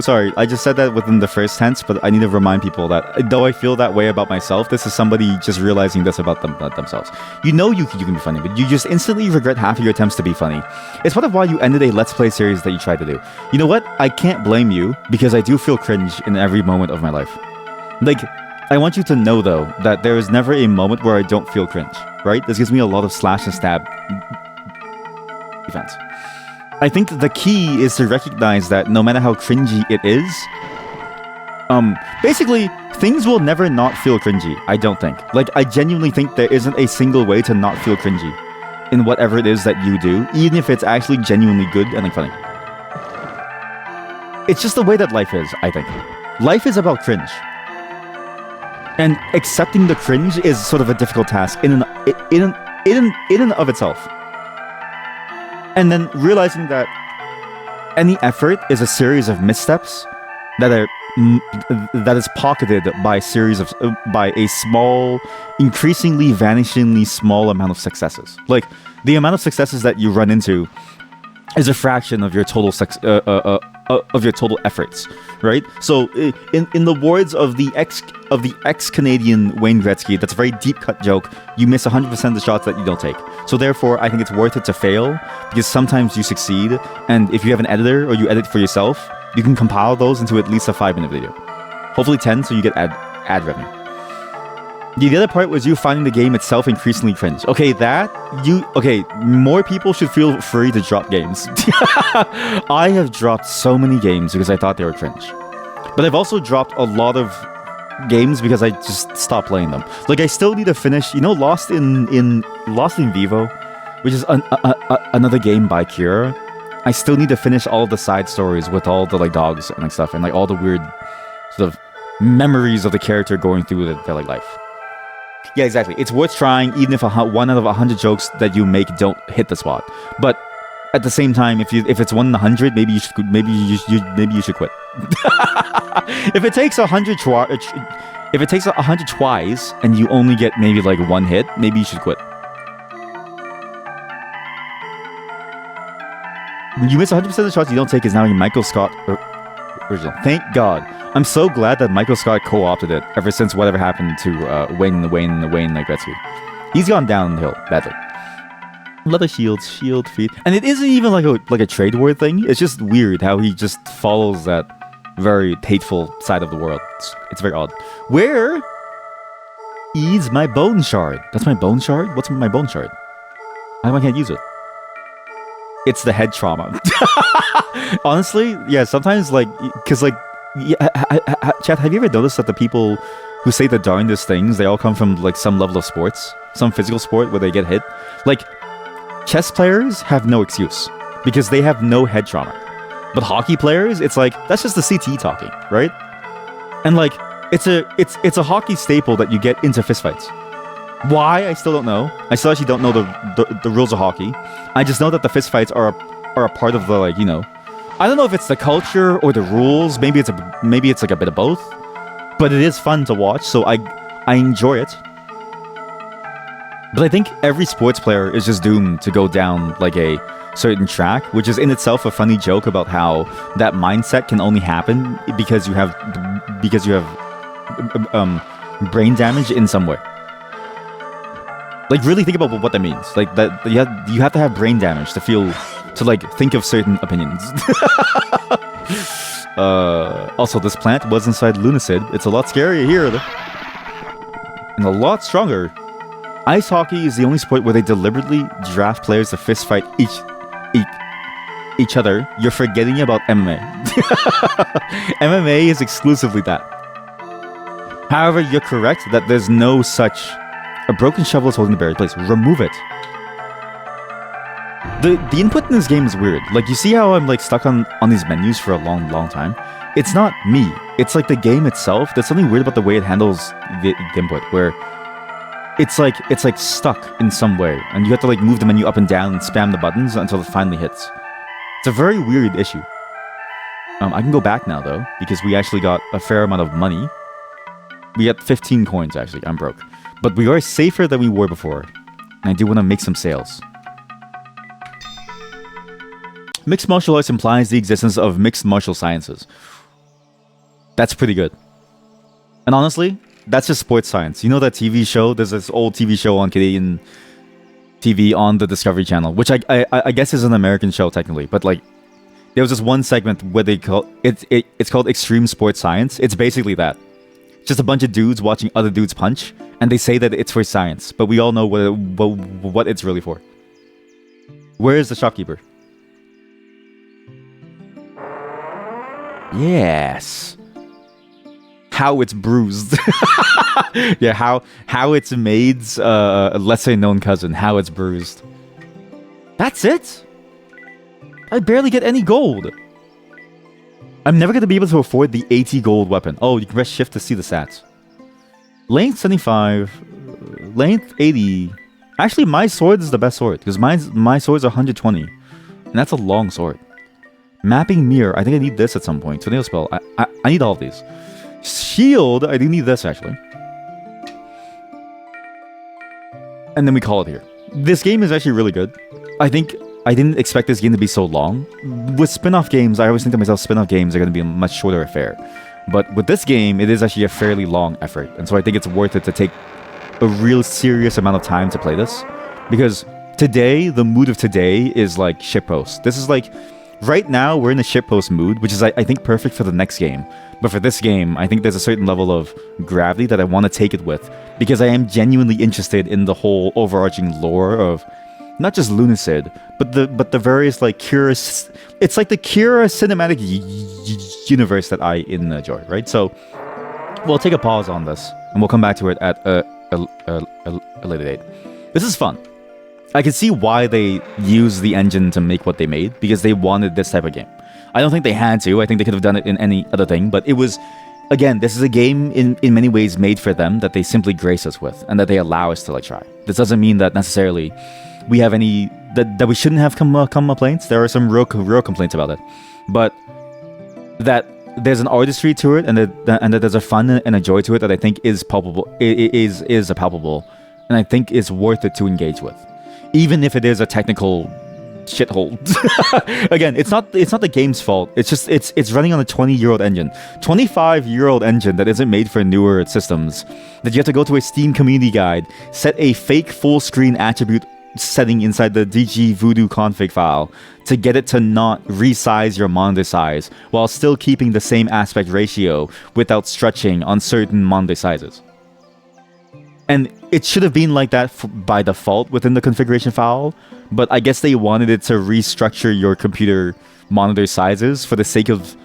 S1: Sorry, I just said that within the first tense, but I need to remind people that though I feel that way about myself, this is somebody just realizing this about themselves. You can be funny, but you just instantly regret half of your attempts to be funny. It's part of why you ended a Let's Play series that you tried to do. You know what? I can't blame you because I do feel cringe in every moment of my life. Like, I want you to know though that there is never a moment where I don't feel cringe, right? This gives me a lot of slash and stab defense. I think the key is to recognize that no matter how cringy it is, basically, things will never not feel cringy, I don't think. Like, I genuinely think there isn't a single way to not feel cringy in whatever it is that you do, even if it's actually genuinely good and like funny. It's just the way that life is, I think. Life is about cringe. And accepting the cringe is sort of a difficult task in and of itself. And then realizing that any effort is a series of missteps that is pocketed by a small, increasingly vanishingly small amount of successes. Like, the amount of successes that you run into is a fraction of your total efforts, right? So in the words of the ex-Canadian Wayne Gretzky, that's a very deep cut joke. You miss 100% of the shots that you don't take. So therefore, I think it's worth it to fail because sometimes you succeed, and if you have an editor or you edit for yourself, you can compile those into at least a 5-minute video. Hopefully 10, so you get ad revenue. The other part was you finding the game itself increasingly cringe. More people should feel free to drop games. I have dropped so many games because I thought they were cringe. But I've also dropped a lot of games because I just stopped playing them. Like, I still need to finish, Lost in Vivo, which is another game by Cure. I still need to finish all the side stories with all the like dogs and like stuff and like all the weird sort of memories of the character going through their like life. Yeah, exactly. It's worth trying, even if 1 out of 100 jokes that you make don't hit the spot. But at the same time, if it's 1 in 100, maybe you should quit. If it takes 100 tries and you only get maybe like 1 hit, maybe you should quit. You miss 100% of the shots you don't take is now a Michael Scott original. Thank God. I'm so glad that Michael Scott co-opted it ever since whatever happened to Wayne Gretzky. He's gone downhill badly. Leather shield feet. And it isn't even like a trade war thing. It's just weird how he just follows that very hateful side of the world. It's very odd. Where is my bone shard? That's my bone shard? What's my bone shard? How come I can't use it? It's the head trauma. Honestly, yeah, sometimes Chat, have you ever noticed that the people who say the darndest things, they all come from like some level of sports, some physical sport where they get hit? Like, chess players have no excuse because they have no head trauma. But hockey players, it's like, that's just the CTE talking, right? And like, it's a hockey staple that you get into fistfights. Why? I still don't know. I still actually don't know the rules of hockey. I just know that the fistfights are a part of the I don't know if it's the culture or the rules. Maybe it's like a bit of both. But it is fun to watch, so I enjoy it. But I think every sports player is just doomed to go down like a certain track, which is in itself a funny joke about how that mindset can only happen because you have brain damage in some way. Like, really think about what that means. Like, that you have to have brain damage to think of certain opinions. Also, this plant was inside Lunacid. It's a lot scarier here, and a lot stronger. Ice hockey is the only sport where they deliberately draft players to fist fight each other. You're forgetting about MMA. MMA is exclusively that. However, you're correct that there's no such... A broken shovel is holding the buried place. Remove it. The input in this game is weird. Like, you see how I'm like stuck on these menus for a long time? It's not me. It's like the game itself. There's something weird about the way it handles the input, where it's like stuck in some way, and you have to like move the menu up and down and spam the buttons until it finally hits. It's a very weird issue. I can go back now though, because we actually got a fair amount of money. We got 15 coins actually. I'm broke, but we are safer than we were before, and I do want to make some sales. Mixed martial arts implies the existence of mixed martial sciences. That's pretty good. And honestly, that's just sports science. You know that TV show? There's this old TV show on Canadian TV on the Discovery Channel, which I guess is an American show technically, but like there was this one segment where they call it's called Extreme Sports Science. It's basically that. Just a bunch of dudes watching other dudes punch, and they say that it's for science, but we all know what it's really for. Where is the shopkeeper? Yes. How it's bruised. Yeah, how it's made's lesser known cousin, how it's bruised. That's it? I barely get any gold. I'm never going to be able to afford the 80 gold weapon. Oh, you can press shift to see the stats. Length 75, length 80. Actually, my sword is the best sword, because my sword's 120, and that's a long sword. Mapping mirror, I think I need this at some point. Tornado spell, I need all of these. Shield, I do need this actually. And then we call it here. This game is actually really good. I think I didn't expect this game to be so long. With spin-off games, I always think to myself, spin-off games are going to be a much shorter affair. But with this game, it is actually a fairly long effort. And so I think it's worth it to take a real serious amount of time to play this. Because today, the mood of today is like shitpost. This is like, right now, we're in a shitpost mood, which is, I think, perfect for the next game. But for this game, I think there's a certain level of gravity that I want to take it with, because I am genuinely interested in the whole overarching lore of not just Lunacid, but the various like Cura. It's like the Cura cinematic universe that I enjoy, right? So we'll take a pause on this, and we'll come back to it at a later date. This is fun. I can see why they used the engine to make what they made, because they wanted this type of game. I don't think they had to. I think they could have done it in any other thing, but it was, again, this is a game in many ways made for them that they simply grace us with, and that they allow us to like try. This doesn't mean that necessarily we have any that we shouldn't have complaints. There are some real complaints about it, but that there's an artistry to it, and that there's a fun and a joy to it that I think is palpable. Is palpable, and I think is worth it to engage with, even if it is a technical shithole. Again, it's not the game's fault. It's just it's running on a 20-year-old engine, 25-year-old engine that isn't made for newer systems. That you have to go to a Steam community guide, set a fake full screen attribute setting inside the DG Voodoo config file to get it to not resize your monitor size while still keeping the same aspect ratio without stretching on certain monitor sizes. And it should have been like that by default within the configuration file, but I guess they wanted it to restructure your computer monitor sizes for the sake of,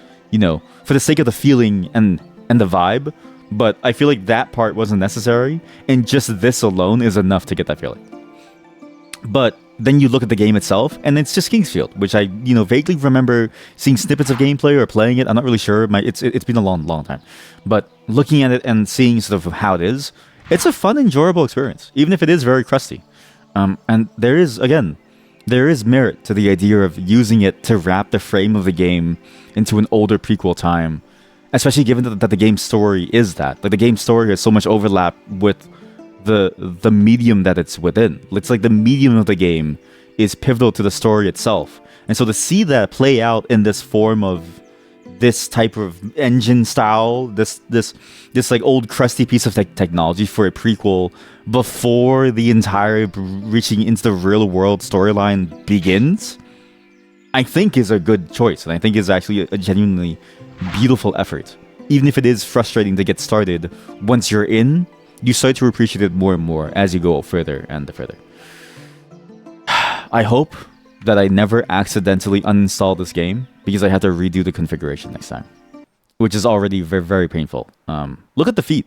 S1: for the sake of the feeling and the vibe. But I feel like that part wasn't necessary, and just this alone is enough to get that feeling. But then you look at the game itself, and it's just Kingsfield, which I, vaguely remember seeing snippets of gameplay or playing it. I'm not really sure. It's been a long time. But looking at it and seeing sort of how it is, it's a fun, enjoyable experience, even if it is very crusty. And there is merit to the idea of using it to wrap the frame of the game into an older prequel time, especially given that the game's story is that. Like, the game's story has so much overlap with the medium that it's within. It's like the medium of the game is pivotal to the story itself. And so to see that play out in this form of this type of engine style, this like old crusty piece of technology for a prequel before the entire reaching into the real world storyline begins, I think is a good choice, and I think is actually a genuinely beautiful effort. Even if it is frustrating to get started, once you're in, you start to appreciate it more and more as you go further and further. I hope that I never accidentally uninstall this game, because I have to redo the configuration next time, which is already very, very painful. Look at the feet.